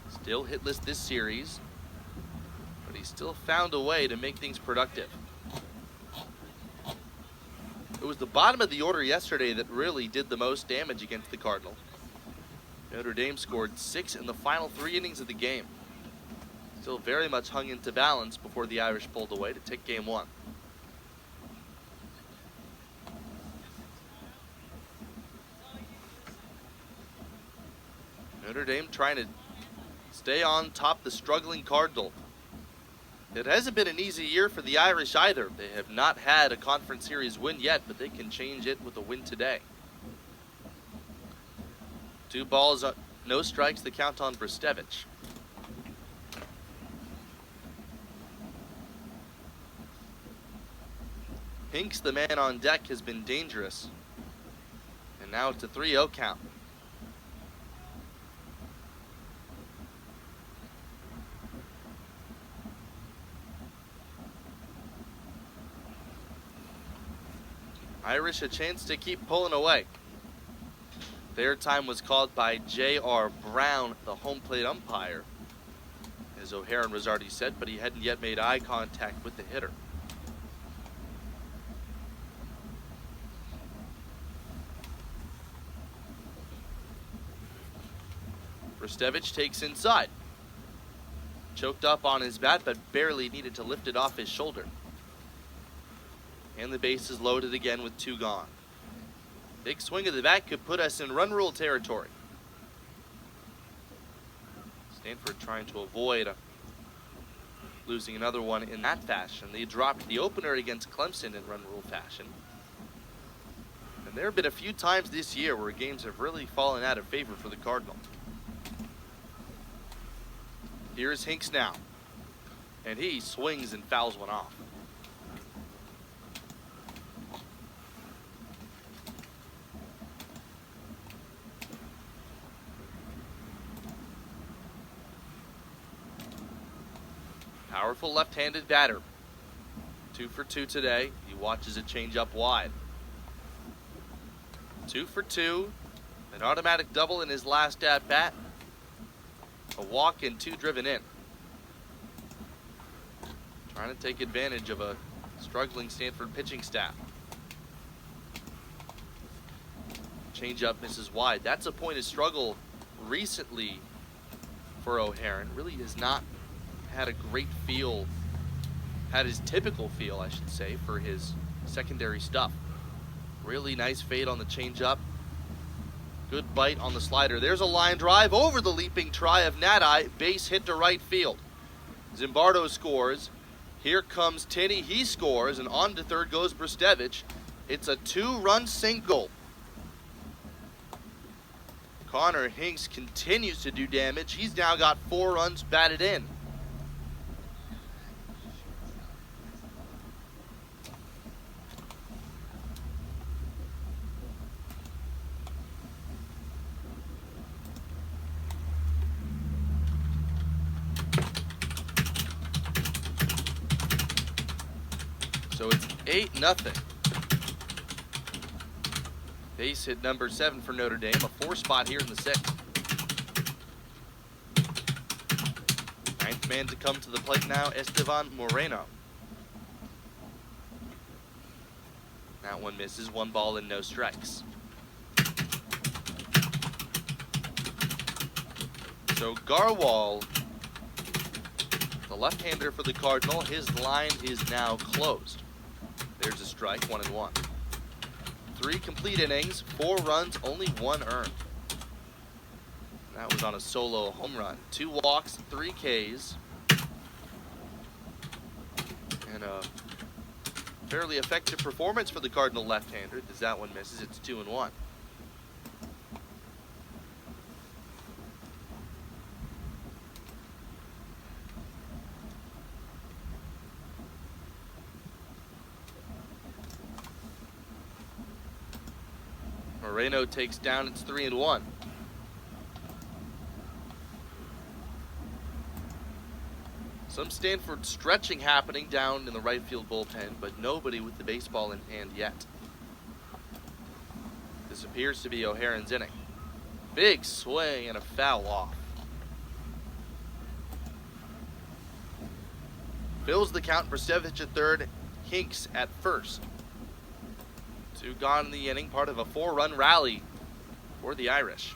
Still hitless this series, but he's still found a way to make things productive. It was the bottom of the order yesterday that really did the most damage against the Cardinal. Notre Dame scored 6 in the final 3 innings of the game. Still very much hung into balance before the Irish pulled away to take game 1. Notre Dame trying to stay on top the struggling Cardinal. It hasn't been an easy year for the Irish either. They have not had a conference series win yet, but they can change it with a win today. 2 balls, no strikes, the count on Brustevich. Hinks, the man on deck, has been dangerous. And now it's a 3-0 count. Irish a chance to keep pulling away. Their time was called by J.R. Brown, the home plate umpire, as O'Haron was already said, but he hadn't yet made eye contact with the hitter. Brustevich takes inside. Choked up on his bat, but barely needed to lift it off his shoulder. And the base is loaded again with 2 gone. Big swing of the bat could put us in run rule territory. Stanford trying to avoid losing another one in that fashion. They dropped the opener against Clemson in run rule fashion. And there have been a few times this year where games have really fallen out of favor for the Cardinal. Here's Hinks now. And he swings and fouls one off. Powerful left-handed batter. 2 for 2 today. He watches it change up wide. 2 for 2. An automatic double in his last at bat. A walk and 2 driven in. Trying to take advantage of a struggling Stanford pitching staff. Changeup misses wide. That's a point of struggle recently for O'Haron. Really has not had a great feel, had his typical feel, I should say, for his secondary stuff. Really nice fade on the changeup. Good bite on the slider. There's a line drive over the leaping try of Nadai. Base hit to right field. Zimbardo scores. Here comes Tinney. He scores, and on to third goes Brestevich. It's a 2-run single. Connor Hinks continues to do damage. He's now got 4 runs batted in. So it's 8-0. Base hit number 7 for Notre Dame, a 4 spot here in the 6th. 9th man to come to the plate now, Estevan Moreno. That one misses, 1 ball and no strikes. So Garwal, the left-hander for the Cardinal, his line is now closed. There's a strike, 1-1. 3 complete innings, 4 runs, only 1 earned. That was on a solo home run. 2 walks, 3 Ks. And a fairly effective performance for the Cardinal left-hander. As that one misses, it's 2-1. Moreno takes down, it's 3-1. Some Stanford stretching happening down in the right field bullpen, but nobody with the baseball in hand yet. This appears to be O'Haron's inning. Big swing and a foul off. Fills the count, Brestevich at third, Hinks at first. 2 gone in the inning, part of a 4-run rally for the Irish.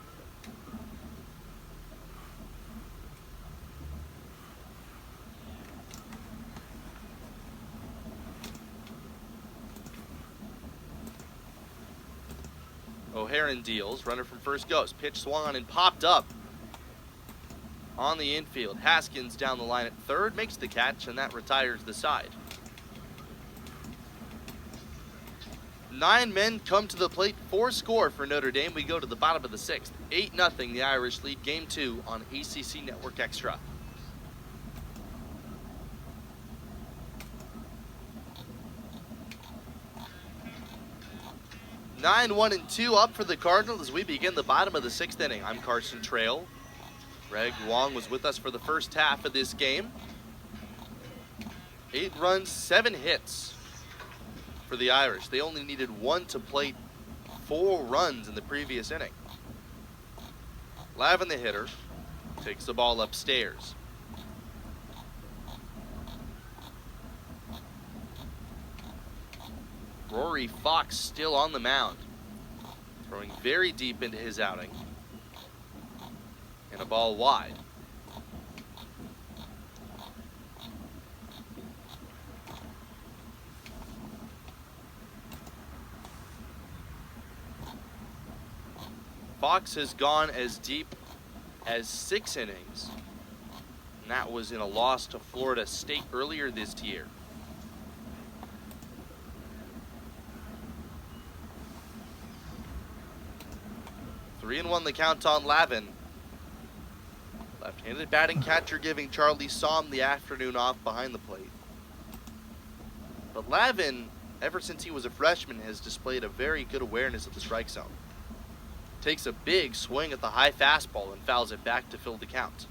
O'Haron deals, runner from first goes. Pitch swung on and popped up on the infield. Haskins down the line at third, makes the catch, and that retires the side. 9 men come to the plate, 4 score for Notre Dame. We go to the bottom of the 6th. 8-0, the Irish lead Game 2 on ACC Network Extra. Nine, 1, and 2 up for the Cardinals as we begin the bottom of the 6th inning. I'm Carson Trail. Greg Wong was with us for the first half of this game. 8 runs, 7 hits for the Irish. They only needed 1 to plate 4 runs in the previous inning. Lavin, the hitter, takes the ball upstairs. Rory Fox still on the mound, throwing very deep into his outing. And a ball wide. Fox has gone as deep as 6 innings, and that was in a loss to Florida State earlier this year. Three and 1 the count on Lavin. Left-handed batting catcher giving Charlie Somm the afternoon off behind the plate. But Lavin, ever since he was a freshman, has displayed a very good awareness of the strike zone. Takes a big swing at the high fastball and fouls it back to fill the count.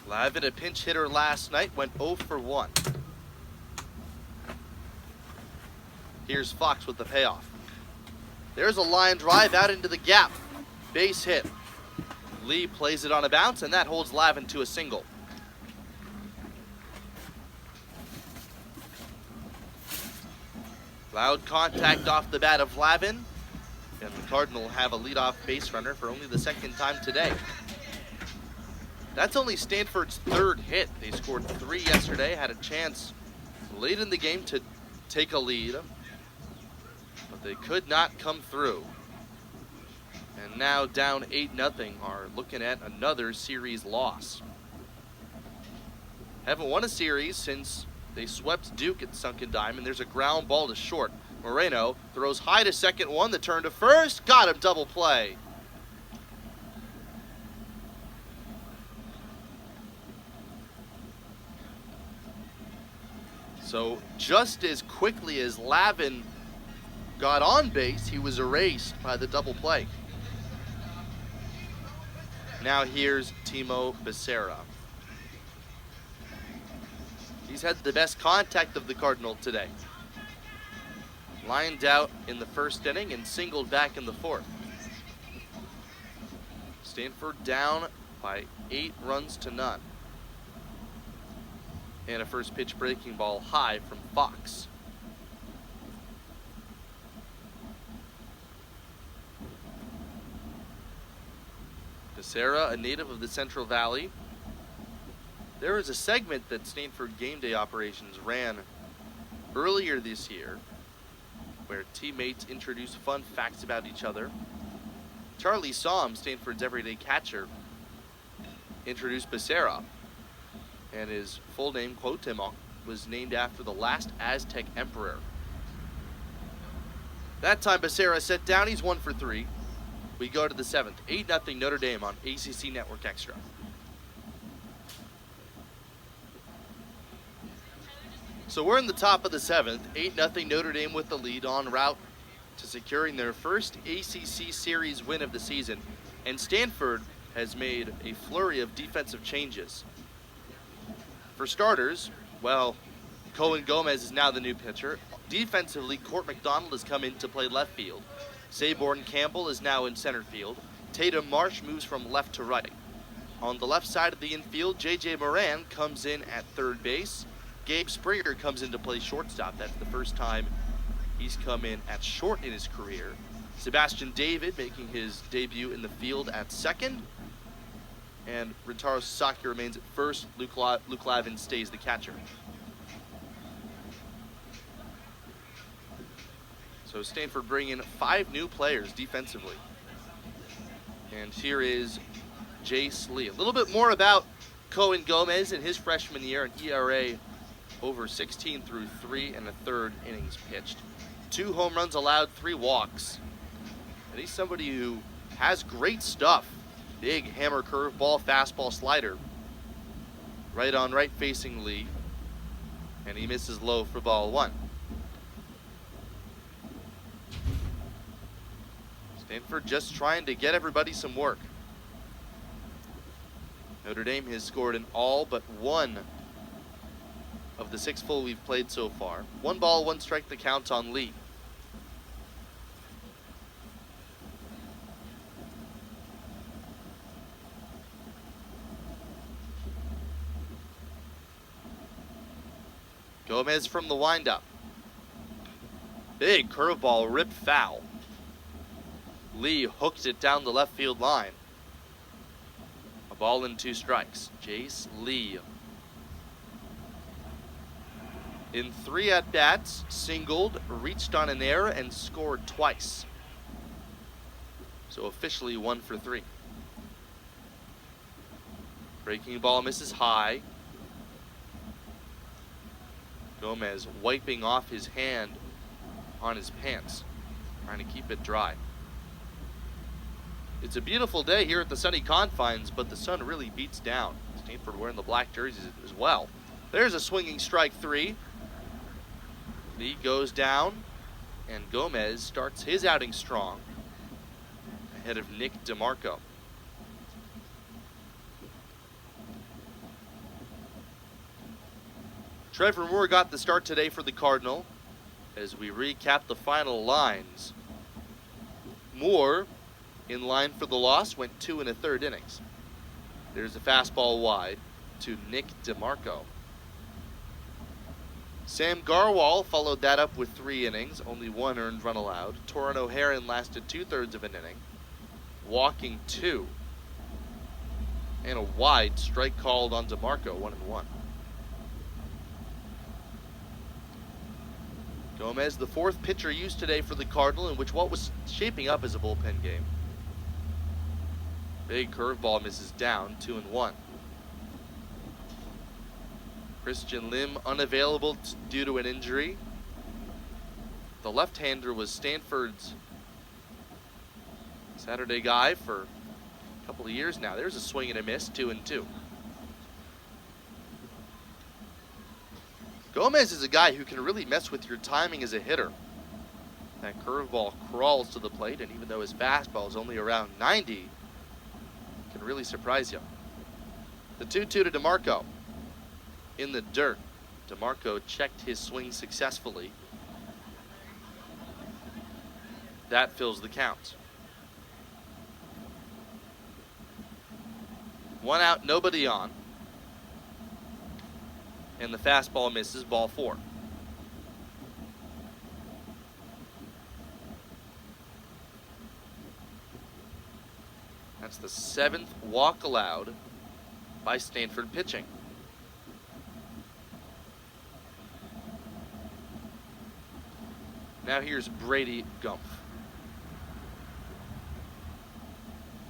Lavin, a pinch hitter last night, went 0 for 1. Here's Fox with the payoff. There's a line drive out into the gap. Base hit. Lee plays it on a bounce, and that holds Lavin to a single. Loud contact off the bat of Lavin, and the Cardinal have a leadoff base runner for only the second time today. That's only Stanford's third hit. They scored 3 yesterday, had a chance late in the game to take a lead, but they could not come through. And now down 8-0 are looking at another series loss. Haven't won a series since they swept Duke at Sunken Diamond. There's a ground ball to short. Moreno throws high to second, won the turn to first, got him, double play. So just as quickly as Lavin got on base, he was erased by the double play. Now here's Timo Becerra. He's had the best contact of the Cardinal today. Lined out in the first inning and singled back in the fourth. Stanford down by 8 runs to none. And a first pitch breaking ball high from Fox. Becerra, a native of the Central Valley. There was a segment that Stanford Game Day Operations ran earlier this year where teammates introduced fun facts about each other. Charlie Somm, Stanford's everyday catcher, introduced Becerra, and his full name, Cuauhtemoc, was named after the last Aztec emperor. That time Becerra set down, he's 1 for 3. We go to the 7th, 8-0 Notre Dame on ACC Network Extra. So we're in the top of the 7th, 8-0 Notre Dame with the lead, en route to securing their first ACC series win of the season. And Stanford has made a flurry of defensive changes. For starters, well, Cohen Gomez is now the new pitcher. Defensively, Court McDonald has come in to play left field. Saborn Campbell is now in center field. Tatum Marsh moves from left to right. On the left side of the infield, J.J. Moran comes in at third base. Gabe Springer comes in to play shortstop. That's the first time he's come in at short in his career. Sebastian David making his debut in the field at second. And Rintaro Sasaki remains at first. Luke Lavin stays the catcher. So Stanford bringing 5 new players defensively. And here is Jace Lee. A little bit more about Cohen Gomez in his freshman year, an ERA over 16 through 3 1/3 innings pitched. 2 home runs allowed, 3 walks. And he's somebody who has great stuff. Big hammer curveball, fastball, slider. Right on right facing Lee. And he misses low for ball 1. Stanford just trying to get everybody some work. Notre Dame has scored in all but 1 of the 6 full we've played so far. 1 ball, 1 strike, the count on Lee. Gomez from the windup. Big curveball ripped foul. Lee hooked it down the left field line. A ball and 2 strikes. Jace Lee. In 3 at-bats, singled, reached on an error, and scored twice. So officially 1 for 3. Breaking ball misses high. Gomez wiping off his hand on his pants, trying to keep it dry. It's a beautiful day here at the sunny confines, but the sun really beats down. Stanford wearing the black jerseys as well. There's a swinging strike 3. Lee goes down, and Gomez starts his outing strong, ahead of Nick DeMarco. Trevor Moore got the start today for the Cardinal. As we recap the final lines, Moore, in line for the loss, went 2 1/3 innings. There's a fastball wide to Nick DeMarco. Sam Garwal followed that up with 3 innings, only 1 earned run allowed. Torin O'Haron lasted 2/3 of an inning, walking 2. And a wide strike called on DeMarco, 1-1. Gomez, the 4th pitcher used today for the Cardinal, in which what was shaping up as a bullpen game. Big curveball misses down, 2-1. Christian Lim unavailable due to an injury. The left-hander was Stanford's Saturday guy for a couple of years now. There's a swing and a miss, 2-2. Gomez is a guy who can really mess with your timing as a hitter. That curveball crawls to the plate, and even though his fastball is only around 90, can really surprise you. The 2-2 to DeMarco. In the dirt, DeMarco checked his swing successfully. That fills the count. 1 out, nobody on. And the fastball misses, ball 4. That's the 7th walk allowed by Stanford pitching. Now here's Brady Gumpf.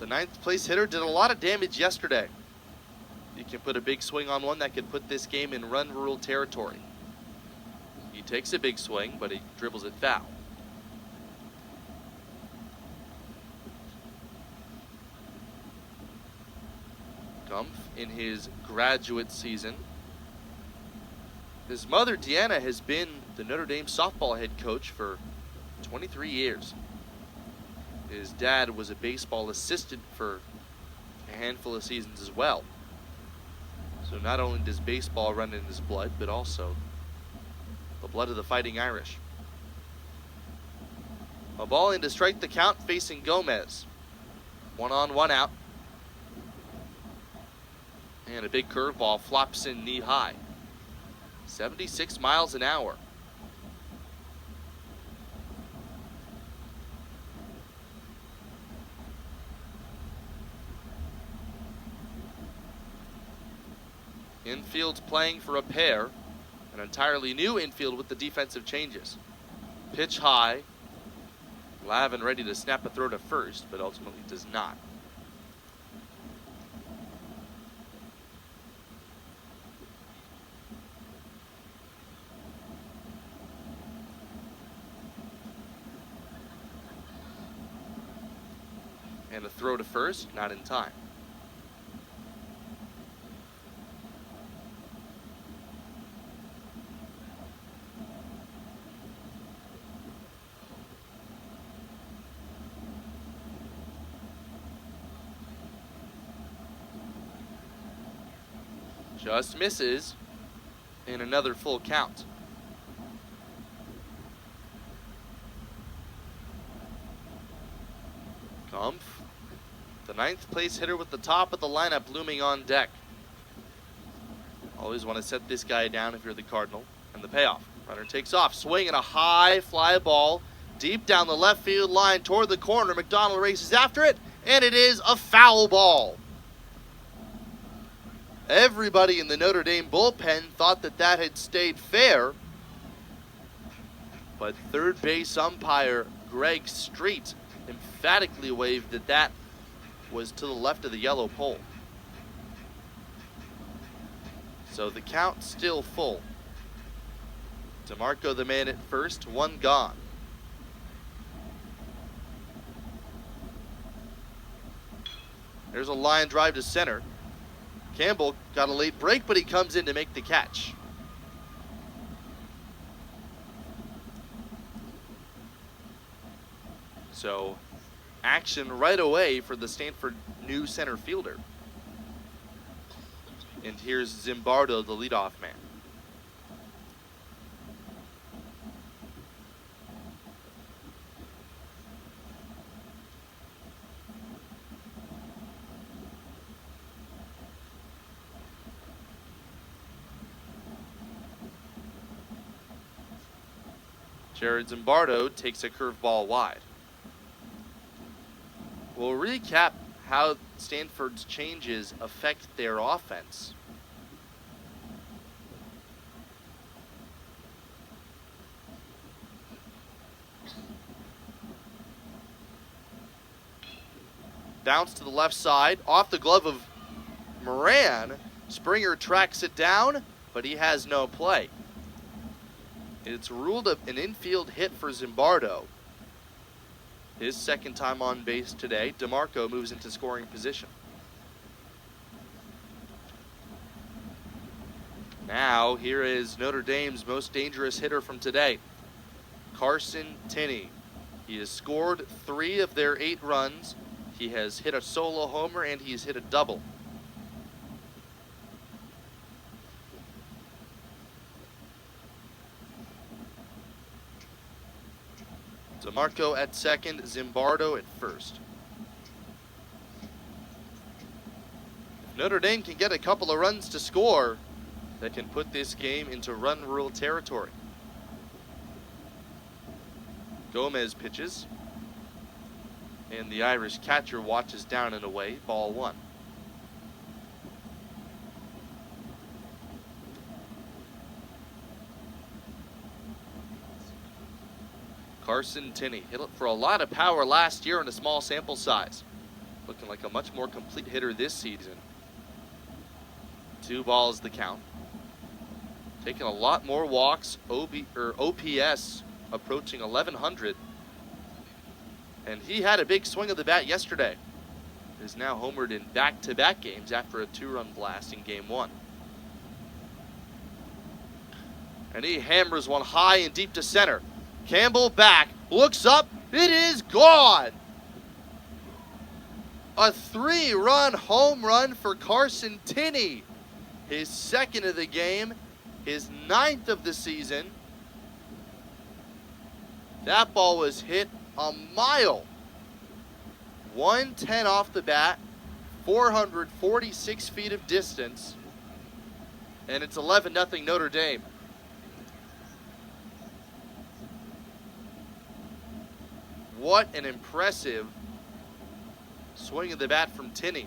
The 9th place hitter did a lot of damage yesterday. You can put a big swing on one that could put this game in run rule territory. He takes a big swing, but he dribbles it foul. Gumpf in his graduate season. His mother, Deanna, has been the Notre Dame softball head coach for 23 years. His dad was a baseball assistant for a handful of seasons as well. So not only does baseball run in his blood, but also the blood of the Fighting Irish. A ball in to strike the count facing Gomez. 1 on, 1 out. And a big curveball flops in knee high. 76 miles an hour. Infield's playing for a pair. An entirely new infield with the defensive changes. Pitch high. Lavin ready to snap a throw to first, but ultimately does not. And a throw to first, not in time. Just misses, and another full count. Gumpf, the 9th place hitter with the top of the lineup looming on deck. Always want to set this guy down if you're the Cardinal. And the payoff. Runner takes off, swinging a high fly ball deep down the left field line toward the corner. McDonald races after it, and it is a foul ball. Everybody in the Notre Dame bullpen thought that that had stayed fair, but third base umpire Greg Street emphatically waved that that was to the left of the yellow pole. So the count still full. DeMarco the man at first, 1 gone. There's a line drive to center. Campbell got a late break, but he comes in to make the catch. So, action right away for the Stanford new center fielder. And here's Zimbardo, the leadoff man. Jared Zimbardo takes a curveball wide. We'll recap how Stanford's changes affect their offense. Bounce to the left side, off the glove of Moran. Springer tracks it down, but he has no play. It's ruled an infield hit for Zimbardo. His second time on base today. DeMarco moves into scoring position. Now, here is Notre Dame's most dangerous hitter from today, Carson Tinney. He has scored 3 of their 8 runs. He has hit a solo homer and he's hit a double. DeMarco at second, Zimbardo at first. If Notre Dame can get a couple of runs to score, that can put this game into run rule territory. Gomez pitches, and the Irish catcher watches down and away, ball 1. Carson Tinney hit it for a lot of power last year in a small sample size. Looking like a much more complete hitter this season. 2 balls the count. Taking a lot more walks, OPS approaching 1,100. And he had a big swing of the bat yesterday. Is now homered in back-to-back games after a 2-run blast in game 1. And he hammers one high and deep to center. Campbell back, looks up, it is gone! A 3-run home run for Carson Tinney. His second of the game, his 9th of the season. That ball was hit a mile. 110 off the bat, 446 feet of distance, and it's 11-0 Notre Dame. What an impressive swing of the bat from Tinney.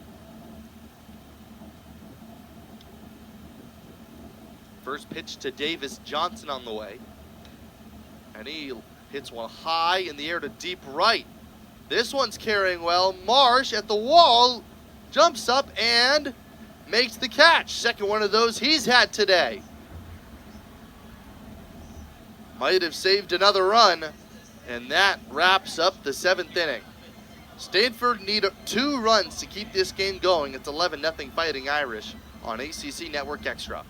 First pitch to Davis Johnson on the way. And he hits one high in the air to deep right. This one's carrying well. Marsh at the wall jumps up and makes the catch. Second one of those he's had today. Might have saved another run. And that wraps up the 7th inning. Stanford need 2 runs to keep this game going. It's 11-0 Fighting Irish on ACC Network Extra.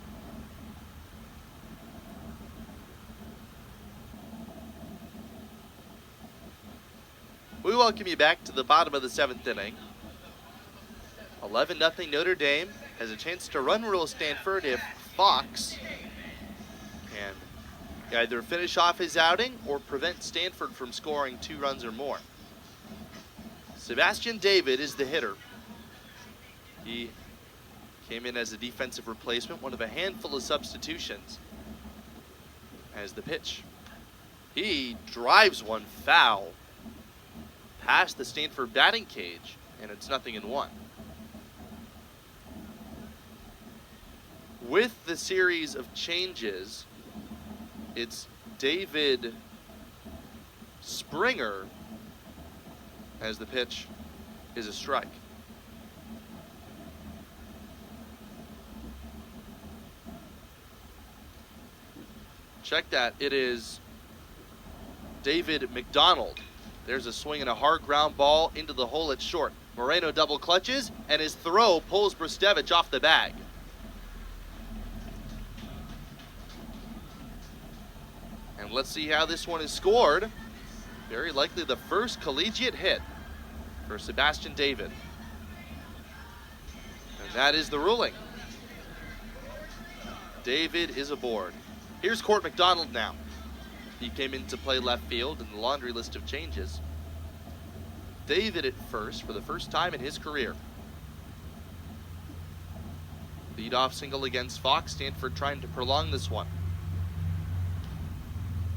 We welcome you back to the bottom of the 7th inning. 11-0 Notre Dame has a chance to run rule Stanford if Fox can either finish off his outing or prevent Stanford from scoring 2 runs or more. Sebastian David is the hitter. He came in as a defensive replacement, one of a handful of substitutions. As the pitch, he drives one foul past the Stanford batting cage, and it's 0-1. With the series of changes, it's David Springer as the pitch is a strike. Check that. It is David McDonald. There's a swing and a hard ground ball into the hole at short. Moreno double clutches, and his throw pulls Brustevich off the bag. And let's see how this one is scored. Very likely the first collegiate hit for Sebastian David. And that is the ruling. David is aboard. Here's Court McDonald now. He came in to play left field in the laundry list of changes. David at first for the first time in his career. Leadoff single against Fox. Stanford trying to prolong this one.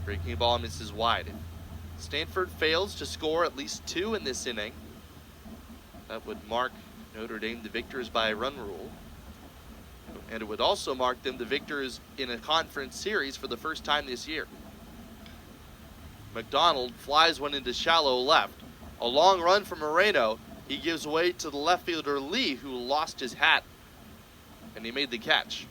Breaking ball misses wide. Stanford fails to score at least 2 in this inning. That would mark Notre Dame the victors by run rule. And it would also mark them the victors in a conference series for the first time this year. McDonald flies one into shallow left. A long run from Moreno. He gives way to the left fielder Lee, who lost his hat, and he made the catch.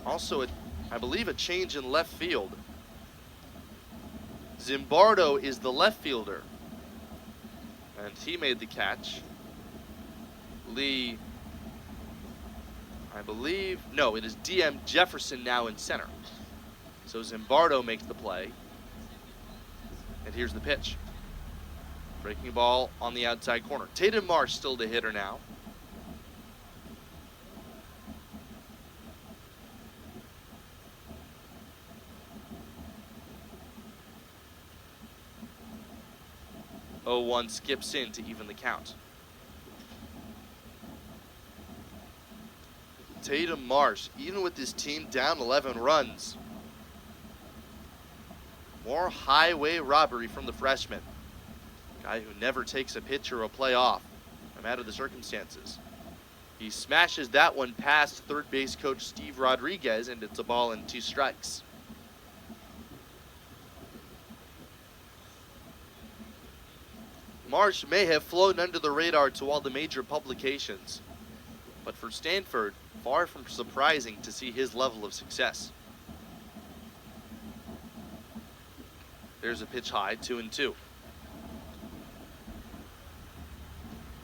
Also, I believe a change in left field. Zimbardo is the left fielder, and he made the catch. Lee, I believe, no, it is DM Jefferson now in center. So Zimbardo makes the play, and here's the pitch. Breaking ball on the outside corner. Tatum Marsh still the hitter now. One skips in to even the count. Tatum Marsh, even with his team down 11 runs. More highway robbery from the freshman. Guy who never takes a pitch or a play off, no matter the circumstances. He smashes that one past third base coach Steve Rodriguez, and it's a ball and 2 strikes. Marsh may have flown under the radar to all the major publications, but for Stanford, far from surprising to see his level of success. There's a pitch high, 2-2.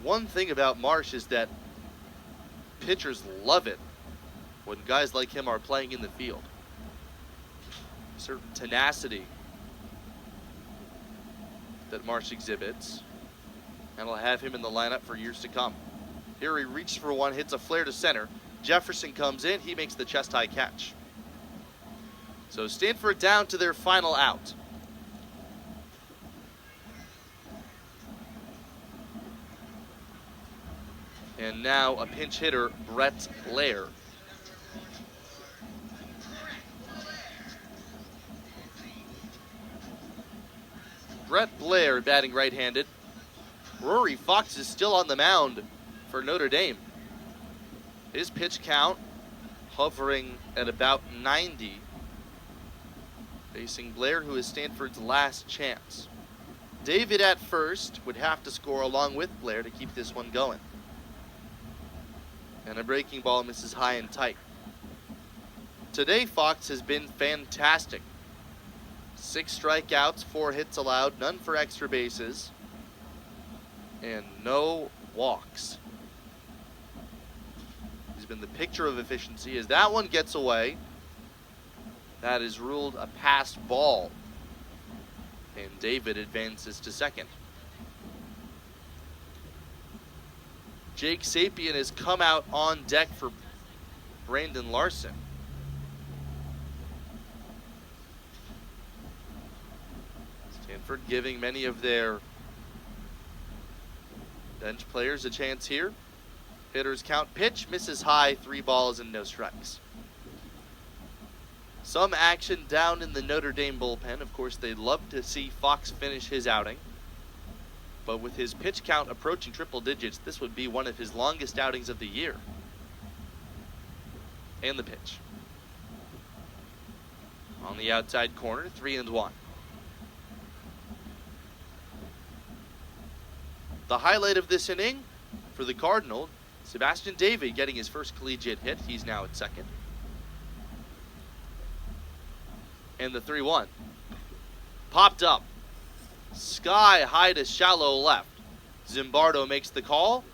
One thing about Marsh is that pitchers love it when guys like him are playing in the field. A certain tenacity that Marsh exhibits, and will have him in the lineup for years to come. Here he reaches for one, hits a flare to center. Jefferson comes in, he makes the chest-high catch. So Stanford down to their final out. And now a pinch hitter, Brett Blair. Brett Blair batting right-handed. Rory Fox is still on the mound for Notre Dame. His pitch count hovering at about 90. Facing Blair, who is Stanford's last chance. David at first would have to score along with Blair to keep this one going. And a breaking ball misses high and tight. Today, Fox has been fantastic. 6 strikeouts, 4 hits allowed, none for extra bases, and no walks. He's been the picture of efficiency. As that one gets away, that is ruled a passed ball, and David advances to second. Jake Sapien has come out on deck for Brandon Larson. Stanford giving many of their bench players a chance here. Hitters count, pitch, misses high, 3 balls and no strikes. Some action down in the Notre Dame bullpen. Of course, they'd love to see Fox finish his outing. But with his pitch count approaching triple digits, this would be one of his longest outings of the year. And the pitch. On the outside corner, 3-1. The highlight of this inning for the Cardinal, Sebastian David getting his first collegiate hit. He's now at second. And the 3-1. Popped up. Sky high to shallow left. Zimbardo makes the call.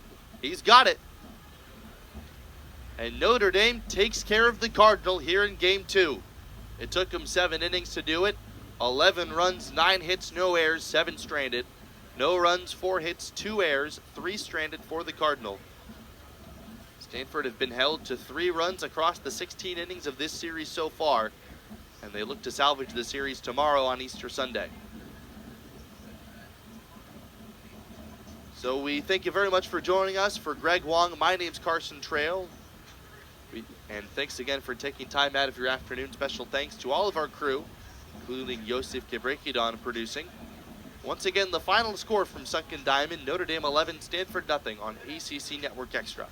He's got it. And Notre Dame takes care of the Cardinal here in Game 2. It took them 7 innings to do it. 11 runs, 9 hits, no errors, 7 stranded. No runs, 4 hits, 2 errors, 3 stranded for the Cardinal. Stanford have been held to 3 runs across the 16 innings of this series so far, and they look to salvage the series tomorrow on Easter Sunday. So we thank you very much for joining us. For Greg Wong, my name's Carson Trail. And thanks again for taking time out of your afternoon. Special thanks to all of our crew, including Yosef Gebrekidon producing. Once again, the final score from Sunken Diamond, Notre Dame 11, Stanford nothing on ACC Network Extra.